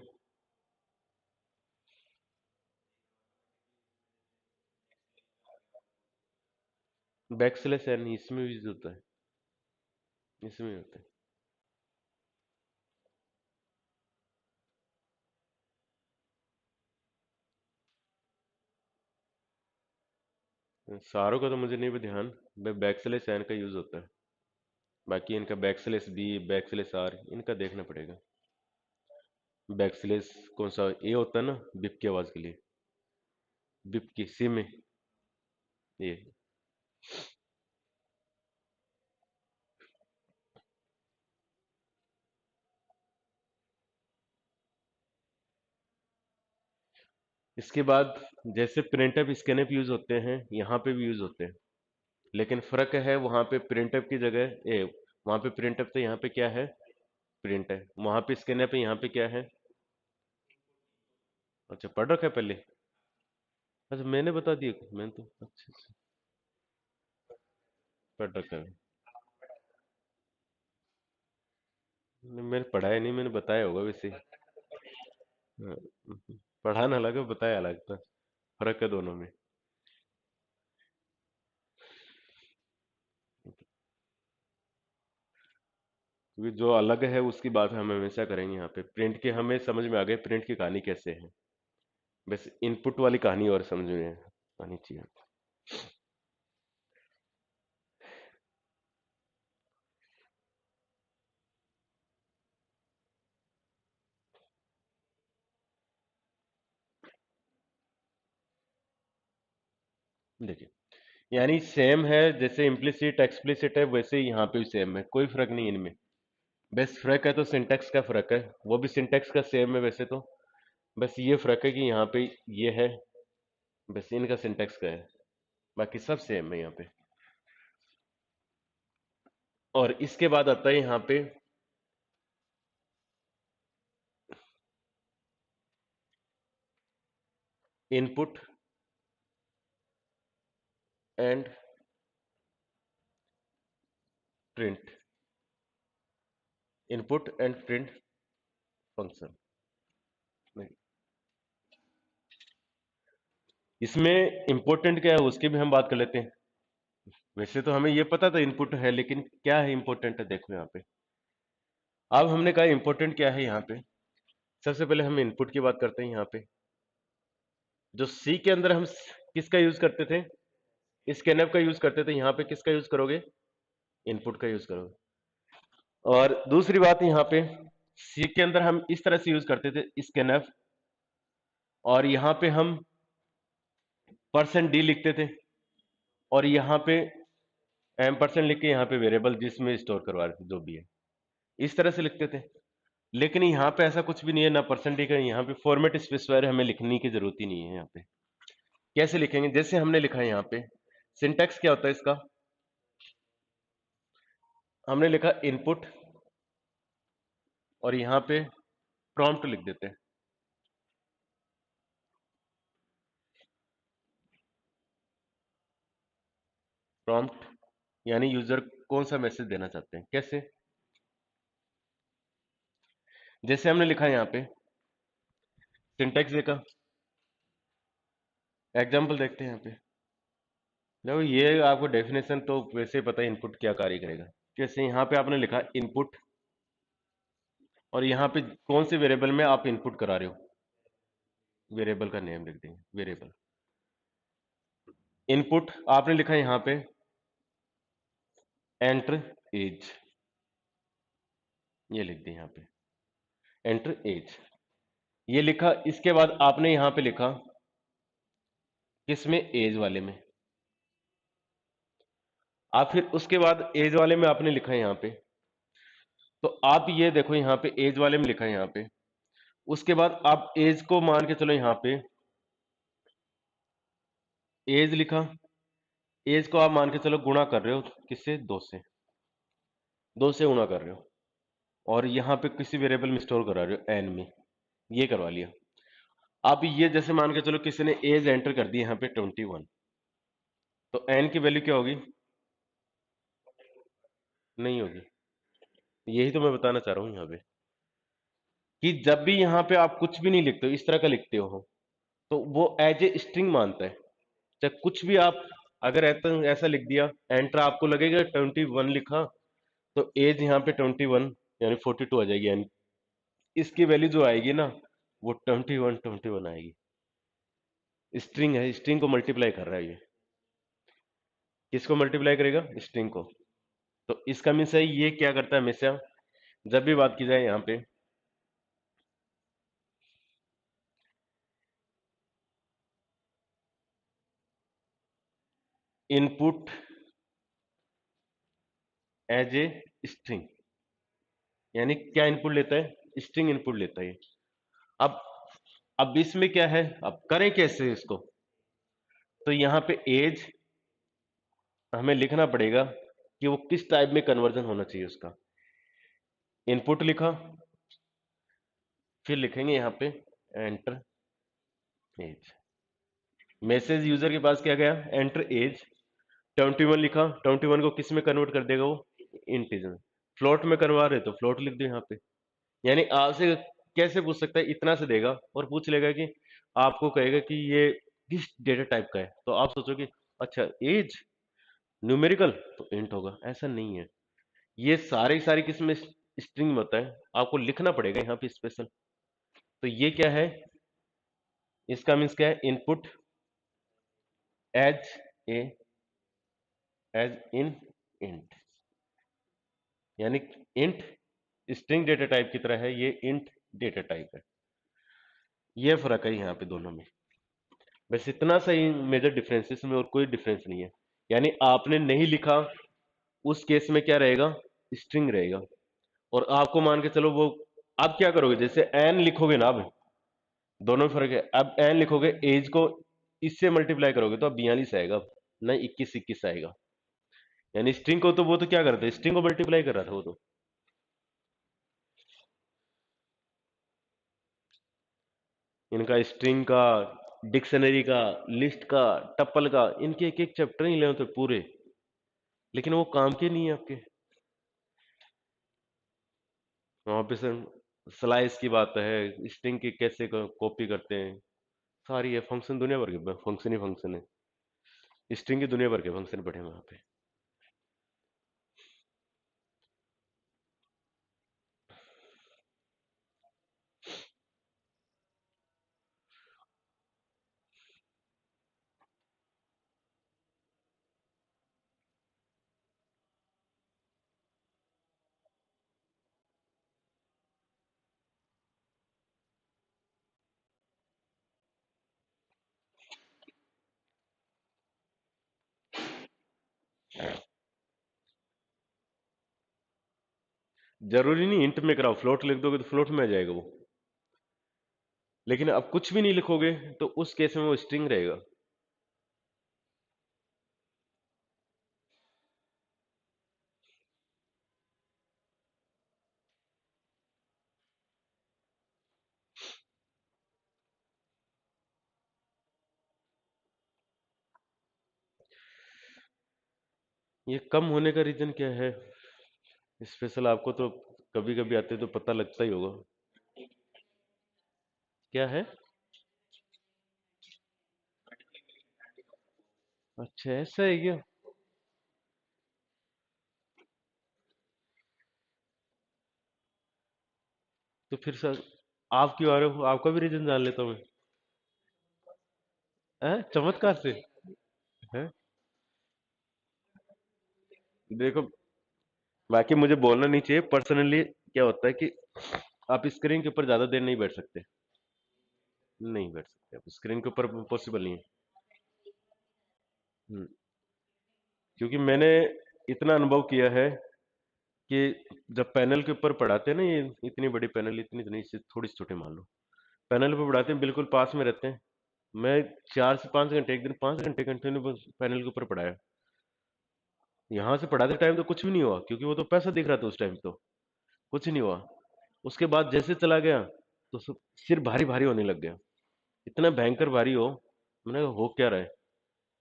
बैक स्लैश एन इसमें भी यूज होता है, इसमें भी होता है। सारों का तो मुझे नहीं भी ध्यान, बैक स्लैश एन का यूज होता है। बाकी इनका back slash B, back slash R, इनका देखना पड़ेगा। बैक स्लैश कौन सा ए होता है ना, बिप की आवाज के लिए, बिप की सी में ये। इसके बाद जैसे प्रिंटअप स्कैनअप यूज होते हैं, यहाँ पे भी यूज होते हैं, लेकिन फर्क है, वहां पे प्रिंटअप की जगह वहां पे प्रिंटअप तो यहाँ पे क्या है, प्रिंट है। वहां पे स्कैनअप है, यहाँ पे क्या है। अच्छा पढ़ रखा है पहले। अच्छा मैंने बता दिया, मैंने तो अच्छा अच्छा पढ़ रखा है। मैंने पढ़ाया नहीं, मैंने बताया होगा वैसे। हाँ, पढ़ाना अलग है, बताया अलग था, फर्क है दोनों में। क्योंकि जो अलग है उसकी बात हम हमेशा करेंगे। यहाँ पे प्रिंट के हमें समझ में आ गए, प्रिंट की कहानी कैसे है, बस इनपुट वाली कहानी और समझ में आनी चाहिए। देखिए यानी सेम है, जैसे इम्प्लिसिट एक्सप्लिसिट है, वैसे ही यहाँ पे भी सेम है, कोई फर्क नहीं है इनमें। बस फर्क है तो सिंटेक्स का फर्क है, वो भी सिंटेक्स का सेम है वैसे तो, बस ये फर्क है कि यहाँ पे ये है, बस इनका सिंटेक्स का है, बाकी सब सेम है यहाँ पे। और इसके बाद आता है यहाँ पे input and print, input and print function. इसमें इंपॉर्टेंट क्या है उसकी भी हम बात कर लेते हैं। वैसे तो हमें ये पता था इनपुट है, लेकिन क्या है इंपॉर्टेंट है, देखो यहाँ पे। अब हमने कहा इंपॉर्टेंट क्या है यहाँ पे। सबसे पहले हम इनपुट की बात करते हैं। यहाँ पे जो सी के अंदर हम किसका यूज करते थे, स्कैनफ का यूज करते थे, यहाँ पे किसका यूज करोगे, इनपुट का यूज करोगे। और दूसरी बात यहाँ पे सी के अंदर हम इस तरह से यूज करते थे स्कैनफ, और यहाँ पे हम %d लिखते थे, और यहाँ पे %, लिख के यहाँ पे वेरिएबल जिसमें स्टोर करवा रहे थे जो भी है, इस तरह से लिखते थे। लेकिन यहाँ पे ऐसा कुछ भी नहीं है, ना परसेंटेज का, यहाँ पे फॉर्मेट स्पेसिफायर हमें लिखने की जरूरत ही नहीं है। यहाँ पे कैसे लिखेंगे, जैसे हमने लिखा है यहाँ पे, सिंटैक्स क्या होता है इसका, हमने लिखा इनपुट और यहाँ पे प्रॉम्प्ट लिख देते हैं। प्रॉम्प्ट यानी यूजर कौन सा मैसेज देना चाहते हैं, कैसे, जैसे हमने लिखा है यहाँ पे सिंटैक्स देखा, एग्जाम्पल देखते हैं यहाँ पे। देखो ये आपको डेफिनेशन तो वैसे ही पता है इनपुट क्या कार्य करेगा। जैसे यहाँ पे आपने लिखा इनपुट और यहाँ पे कौन से वेरिएबल में आप इनपुट करा रहे हो, वेरिएबल का नेम लिख देंगे, वेरिएबल इनपुट आपने लिखा है यहाँ पे एंटर एज, ये लिख दें यहाँ पे एंटर एज, ये लिखा। इसके बाद आपने यहाँ पे लिखा किसमें, एज वाले में। आप फिर उसके बाद एज वाले में आपने लिखा है यहाँ पे, तो आप ये देखो यहाँ पे एज वाले में लिखा है यहाँ पे। उसके बाद आप एज को मान के चलो यहाँ पे एज लिखा, एज को आप मान के चलो गुणा कर रहे हो किससे, 2 से गुणा कर रहे हो और यहाँ पे किसी वेरिएबल में स्टोर करा रहे हो एन में, ये करवा लिया। आप ये जैसे मान के चलो किसी ने एज एंटर कर दी यहाँ पे 21, तो एन की वैल्यू क्या होगी, नहीं होगी। यही तो मैं बताना चाह रहा हूँ यहाँ पे कि जब भी यहाँ पे आप कुछ भी नहीं लिखते हो, इस तरह का लिखते हो, तो वो एज ए स्ट्रिंग मानता है। चाहे कुछ भी आप अगर ऐसा लिख दिया एंटर, आपको लगेगा 21 लिखा, तो एज यहाँ पे 21 यानी 42 आ जाएगी, यानी इसकी वैल्यू जो आएगी ना वो 21 आएगी। स्ट्रिंग है, स्ट्रिंग को मल्टीप्लाई कर रहा है ये, किसको मल्टीप्लाई करेगा, स्ट्रिंग को। तो इसका मीन्स है ये क्या करता है हमेशा, जब भी बात की जाए यहाँ पे इनपुट एज ए स्ट्रिंग, यानी क्या इनपुट लेता है, स्ट्रिंग इनपुट लेता है। अब अब इसमें क्या है, अब करें कैसे इसको, तो यहाँ पे एज हमें लिखना पड़ेगा कि वो किस टाइप में कन्वर्जन होना चाहिए उसका। इनपुट लिखा, फिर लिखेंगे यहाँ पे एंटर एज, मैसेज यूजर के पास क्या गया, एंटर एज 21 लिखा, 21 को किस में कन्वर्ट कर देगा वो, इंटीजर। फ्लोट में करवा रहे तो फ्लोट लिख दो यहाँ पे। यानी आपसे कैसे पूछ सकता है, इतना से देगा और पूछ लेगा कि आपको कहेगा कि ये किस डेटा टाइप का है, तो आप सोचोगे अच्छा एज न्यूमेरिकल तो इंट होगा, ऐसा नहीं है। ये सारे सारी किस में, स्ट्रिंग में होता है, आपको लिखना पड़ेगा यहाँ पे स्पेशल। तो ये क्या है, इसका मीन्स क्या है, input as A as in int, यानी इंट स्ट्रिंग डेटा टाइप की तरह है, ये इंट डेटा टाइप है। ये फर्क है यहाँ पे दोनों में, बस इतना सा ही मेजर डिफरेंस, इसमें और कोई डिफरेंस नहीं है। यानी आपने नहीं लिखा उस केस में क्या रहेगा, स्ट्रिंग रहेगा। और आपको मान के चलो वो, आप क्या करोगे, जैसे एन लिखोगे ना, अब दोनों में फर्क है। अब एन लिखोगे, एज को इससे मल्टीप्लाई करोगे तो अब 42 आएगा, नहीं 21 आएगा। यानी स्ट्रिंग को तो वो तो क्या करते हैं, स्ट्रिंग को मल्टीप्लाई कर रहा था वो तो। इनका स्ट्रिंग का, डिक्शनरी का, लिस्ट का, टप्पल का, इनके एक एक चैप्टर ही ले होते पूरे, लेकिन वो काम के नहीं है आपके। वहां पे सर स्लाइस की बात है, स्ट्रिंग की कैसे कॉपी करते हैं, सारी है फंक्शन, दुनिया भर के फंक्शन ही फंक्शन है, स्ट्रिंग की दुनिया भर के फंक्शन पढ़े वहां पे। जरूरी नहीं इंट में कराओ, फ्लोट लिख दोगे तो फ्लोट में आ जाएगा वो। लेकिन अब कुछ भी नहीं लिखोगे तो उस केस में वो स्ट्रिंग रहेगा। ये कम होने का रीजन क्या है? स्पेशल आपको तो कभी कभी आते तो पता लगता ही होगा। क्या है? अच्छा ऐसा है क्या? तो फिर सर आप क्यों आ रहे हो? आपका भी रीजन जान लेता हूँ मैं। हैं? चमत्कार से? हैं? देखो, बाकी मुझे बोलना नहीं चाहिए, पर्सनली क्या होता है कि आप स्क्रीन के ऊपर ज्यादा देर नहीं बैठ सकते। नहीं बैठ सकते आप स्क्रीन के ऊपर, पॉसिबल नहीं है। हम्म, क्योंकि मैंने इतना अनुभव किया है कि जब पैनल के ऊपर पढ़ाते हैं ना, ये इतनी बड़ी पैनल, इतनी इतनी से थोड़ी सी छोटे मान लो, पैनल पे पढ़ाते हैं, बिल्कुल पास में रहते हैं। मैं 4 से 5 घंटे, एक दिन 5 घंटे कंटिन्यू पैनल के ऊपर पढ़ाया। यहाँ से पढ़ाते टाइम तो कुछ भी नहीं हुआ, क्योंकि वो तो पैसा दिख रहा था उस टाइम, तो कुछ नहीं हुआ। उसके बाद जैसे चला गया तो सिर भारी भारी होने लग गया, इतना भयंकर भारी हो। मैंने कहा हो क्या रहा है,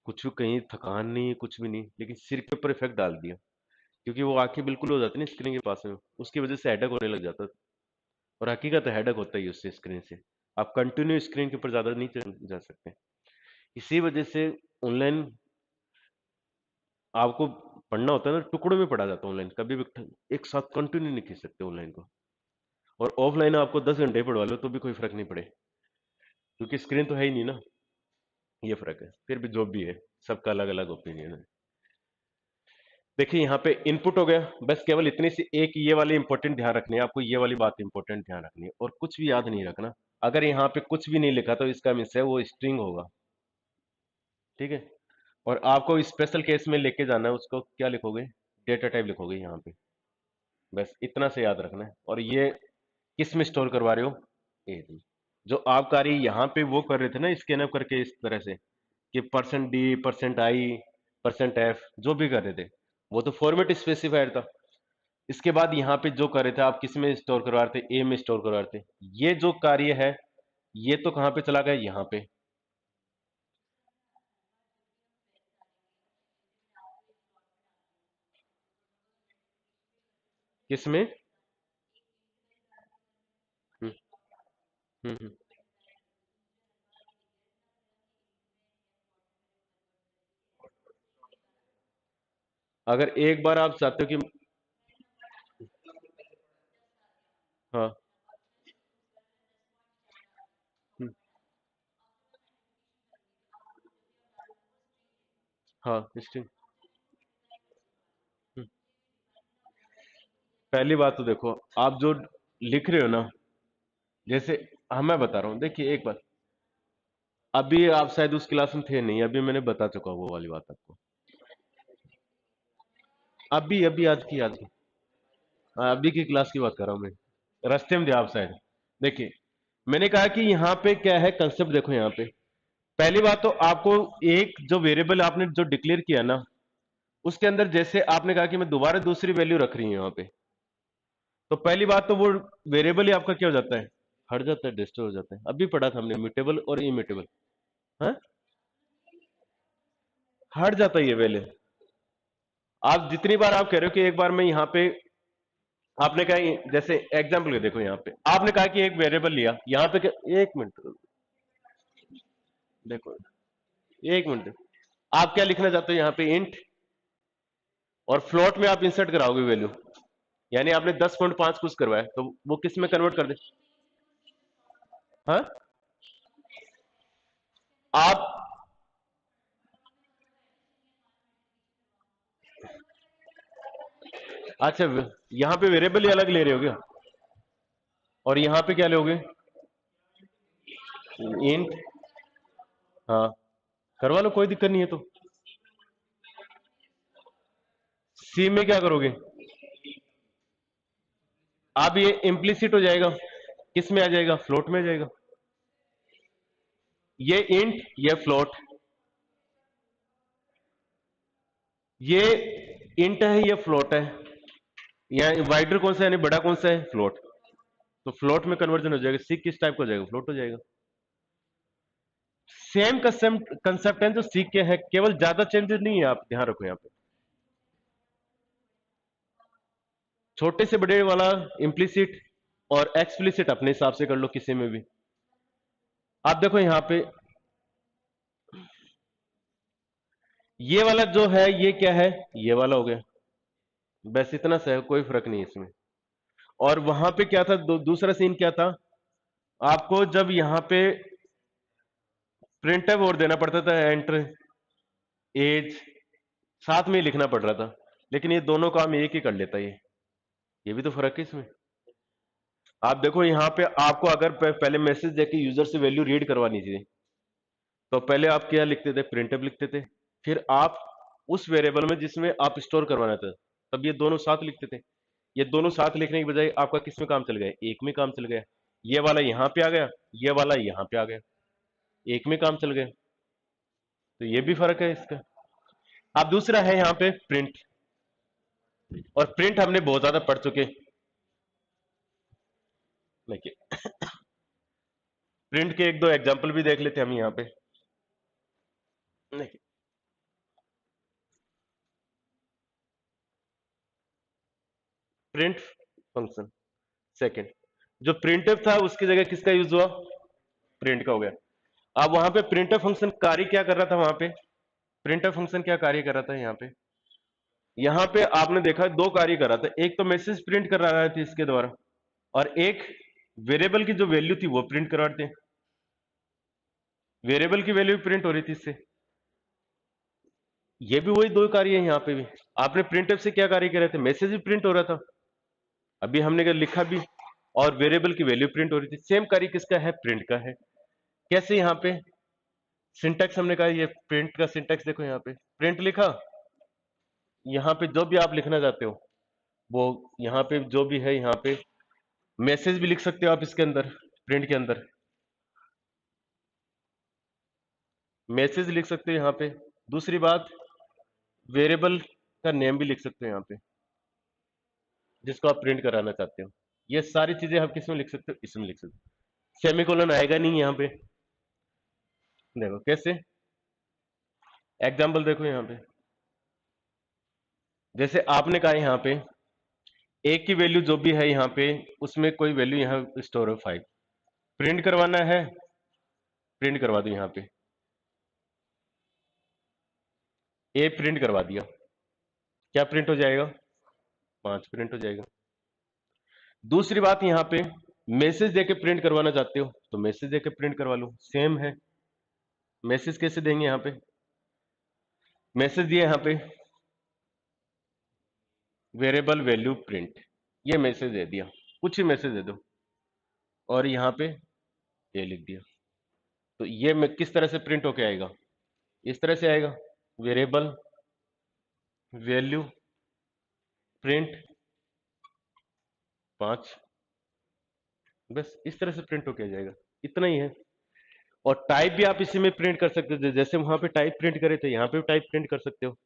कुछ भी, कहीं थकान नहीं, कुछ भी नहीं, लेकिन सिर के ऊपर इफेक्ट डाल दिया। क्योंकि वो आंखें बिल्कुल हो जाती है ना स्क्रीन के पास में, उसकी वजह से हेडक होने लग जाता है। और हकीकत है हेडक होता ही है उससे, स्क्रीन से। आप कंटिन्यू स्क्रीन के ऊपर ज्यादा नहीं जा सकते। इसी वजह से ऑनलाइन आपको पढ़ना होता है ना, टुकड़ों में पढ़ा जाता है ऑनलाइन, कभी भी एक साथ कंटिन्यू नहीं खींच सकते ऑनलाइन को। और ऑफलाइन आपको 10 घंटे पढ़वा लो तो भी कोई फर्क नहीं पड़े, क्योंकि स्क्रीन तो है ही नहीं ना। ये फर्क है, फिर भी जो भी है, सबका अलग अलग ओपिनियन है। देखिए यहाँ पे इनपुट हो गया, बस केवल इतनी सी एक ये वाली इंपॉर्टेंट ध्यान रखनी है आपको, ये वाली बात इंपॉर्टेंट ध्यान रखनी है, और कुछ भी याद नहीं रखना। अगर यहाँ पे कुछ भी नहीं लिखा तो इसका मीन्स है वो स्ट्रिंग होगा। ठीक है। और आपको स्पेशल केस में लेके जाना है उसको, क्या लिखोगे? डेटा टाइप लिखोगे यहाँ पे। बस इतना से याद रखना है। और ये किस में स्टोर करवा रहे हो? ए में। जो आप कार्य यहाँ पे वो कर रहे थे ना, स्कैन अप करके इस तरह से, कि %d, %i, %f, जो भी कर रहे थे, वो तो फॉर्मेट स्पेसिफायर था। इसके बाद यहाँ पे जो कर रहे थे आप, किस में स्टोर करवा रहे थे? ए में स्टोर करवा रहे थे। ये जो कार्य है, ये तो कहाँ पे चला गया? यहाँ पे। किस में? हम्म, हम्म। अगर एक बार आप चाहते हो कि, हाँ, हम्म, हाँ, स्ट्रिंग। पहली बात तो देखो, आप जो लिख रहे हो ना, जैसे, हाँ मैं बता रहा हूँ, देखिए एक बात, अभी आप शायद उस क्लास में थे नहीं, अभी मैंने बता चुका वो वाली बात आपको। अभी अभी आज की, हाँ, अभी की क्लास की बात कर रहा हूँ मैं, रास्ते में थे आप शायद। देखिए, मैंने कहा कि यहाँ पे क्या है कंसेप्ट, देखो यहाँ पे पहली बात तो आपको, एक जो वेरिएबल आपने जो डिक्लेयर किया ना, उसके अंदर जैसे आपने कहा कि मैं दोबारा दूसरी वैल्यू रख रही हूँ यहाँ पे, तो पहली बात तो वो वेरिएबल ही आपका क्या हो जाता है? हट जाता है, डिस्टर्ब हो जाता है। अभी पढ़ा था हमने म्यूटेबल और इम्यूटेबल। हाँ, हट जाता है ये वैल्यू। आप जितनी बार आप कह रहे हो कि एक बार मैं यहाँ पे, आपने कहा जैसे एग्जाम्पल देखो यहाँ पे, आपने कहा कि एक वेरिएबल लिया यहाँ पे एक मिनट देखो, एक मिनट, आप क्या लिखना चाहते हो यहाँ पे? इंट, और फ्लोट में आप इंसर्ट कराओगे वैल्यू। यानी आपने 10.5 कुछ करवाया, तो वो किस में कन्वर्ट कर दे? हाँ, आप, अच्छा, यहाँ पे वेरिएबल ही अलग ले रहे हो क्या? और यहाँ पे क्या लोगे? इंट। हाँ, करवा लो, कोई दिक्कत नहीं है तो। सी में क्या करोगे, अब ये इम्प्लिसिट हो जाएगा, किस में आ जाएगा, फ्लोट में आ जाएगा। ये इंट, ये फ्लोट, ये इंट है, ये फ्लोट है, या वाइडर कौन सा है, यानी बड़ा कौन सा है, फ्लोट। तो फ्लोट में कन्वर्जन हो जाएगा, सीक किस टाइप का हो जाएगा, फ्लोट हो जाएगा। सेम कंसेप्ट है जो सीक के है, केवल ज्यादा चेंजेस नहीं है, आप ध्यान रखो यहां पे। छोटे से बड़े वाला इम्प्लिसिट और एक्सप्लिसिट अपने हिसाब से कर लो किसी में भी। आप देखो यहां पे ये वाला जो है ये क्या है, ये वाला हो गया, बस इतना सा है, कोई फर्क नहीं इसमें। और वहां पे क्या था, दूसरा सीन क्या था, आपको जब यहां पे प्रिंटफ और देना पड़ता था, एंटर एज साथ में ही लिखना पड़ रहा था, लेकिन ये दोनों काम एक ही कर लेता है ये भी तो फर्क है इसमें। आप देखो यहां पे आपको अगर पहले मैसेज देके यूजर से वैल्यू रीड करवानी थी, तो पहले आप क्या लिखते थे, प्रिंटफ लिखते थे, फिर आप उस वेरिएबल में जिसमें आप स्टोर करवाना था, तब ये दोनों साथ लिखते थे। ये दोनों साथ लिखने की बजाय आपका किस में काम चल गया, एक में काम चल गया। ये वाला यहां पे आ गया, ये वाला यहां पे आ गया, एक में काम चल गया। तो ये भी फर्क है इसका। अब दूसरा है यहां पे प्रिंट, और प्रिंट हमने बहुत ज्यादा पढ़ चुके। देखिए प्रिंट के एक दो एग्जांपल भी देख लेते हैं हम यहां पे। देखिए प्रिंट फंक्शन, सेकंड, जो प्रिंटफ था उसकी जगह किसका यूज हुआ, प्रिंट का हो गया। अब वहां पे प्रिंटफ फंक्शन कार्य क्या कर रहा था, वहां पे प्रिंटफ फंक्शन क्या कार्य कर रहा था, यहां पे आपने देखा दो कार्य कर रहा था, एक तो मैसेज प्रिंट कर रहा था इसके द्वारा, और एक वेरिएबल की जो वैल्यू थी वो प्रिंट करा रहे थे, वेरिएबल की वैल्यू प्रिंट हो रही थी इससे। ये भी वही दो कार्य है, यहां पे भी आपने प्रिंटफ से क्या कार्य कर रहे थे, मैसेज भी प्रिंट हो रहा था, अभी हमने क्या लिखा भी, और वेरिएबल की वैल्यू प्रिंट हो रही थी। सेम कार्य किसका है, प्रिंट का है। कैसे, यहाँ पे सिंटैक्स हमने कहा, ये प्रिंट का सिंटैक्स देखो, यहाँ पे प्रिंट लिखा, यहाँ पे जो भी आप लिखना चाहते हो वो यहाँ पे जो भी है, यहाँ पे मैसेज भी लिख सकते हो आप इसके अंदर, प्रिंट के अंदर मैसेज लिख सकते हो यहाँ पे। दूसरी बात, वेरिएबल का नेम भी लिख सकते हो यहाँ पे, जिसको आप प्रिंट कराना चाहते हो। ये सारी चीजें आप किस में लिख सकते हो, इसमें लिख सकते हो। सेमीकोलन आएगा नहीं यहाँ पे, देखो कैसे, एग्जाम्पल देखो यहाँ पे, जैसे आपने कहा यहाँ पे एक की वैल्यू जो भी है यहाँ पे, उसमें कोई वैल्यू यहाँ स्टोर है 5, प्रिंट करवाना है, प्रिंट करवा दो यहाँ पे, ए प्रिंट करवा दिया, क्या प्रिंट हो जाएगा, 5 प्रिंट हो जाएगा। दूसरी बात, यहाँ पे मैसेज देके प्रिंट करवाना चाहते हो तो मैसेज देके प्रिंट करवा लो, सेम है। मैसेज कैसे देंगे, यहाँ पे मैसेज दिया, यहाँ पे वेरिएबल वैल्यू प्रिंट, ये मैसेज दे दिया, कुछ ही मैसेज दे दो, और यहाँ पे ये लिख दिया। तो ये मैं किस तरह से प्रिंट होके आएगा, इस तरह से आएगा, वेरिएबल वैल्यू प्रिंट 5, बस इस तरह से प्रिंट होके आ जाएगा, इतना ही है। और टाइप भी आप इसी में प्रिंट कर सकते थे, जैसे वहां पे टाइप प्रिंट करे थे, यहाँ पे टाइप प्रिंट कर सकते हो।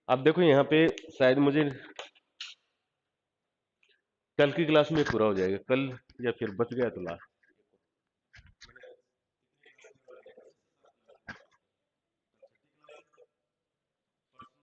अब देखो यहाँ पे शायद मुझे कल की क्लास में पूरा हो जाएगा, कल या फिर बच गया तो लास्ट।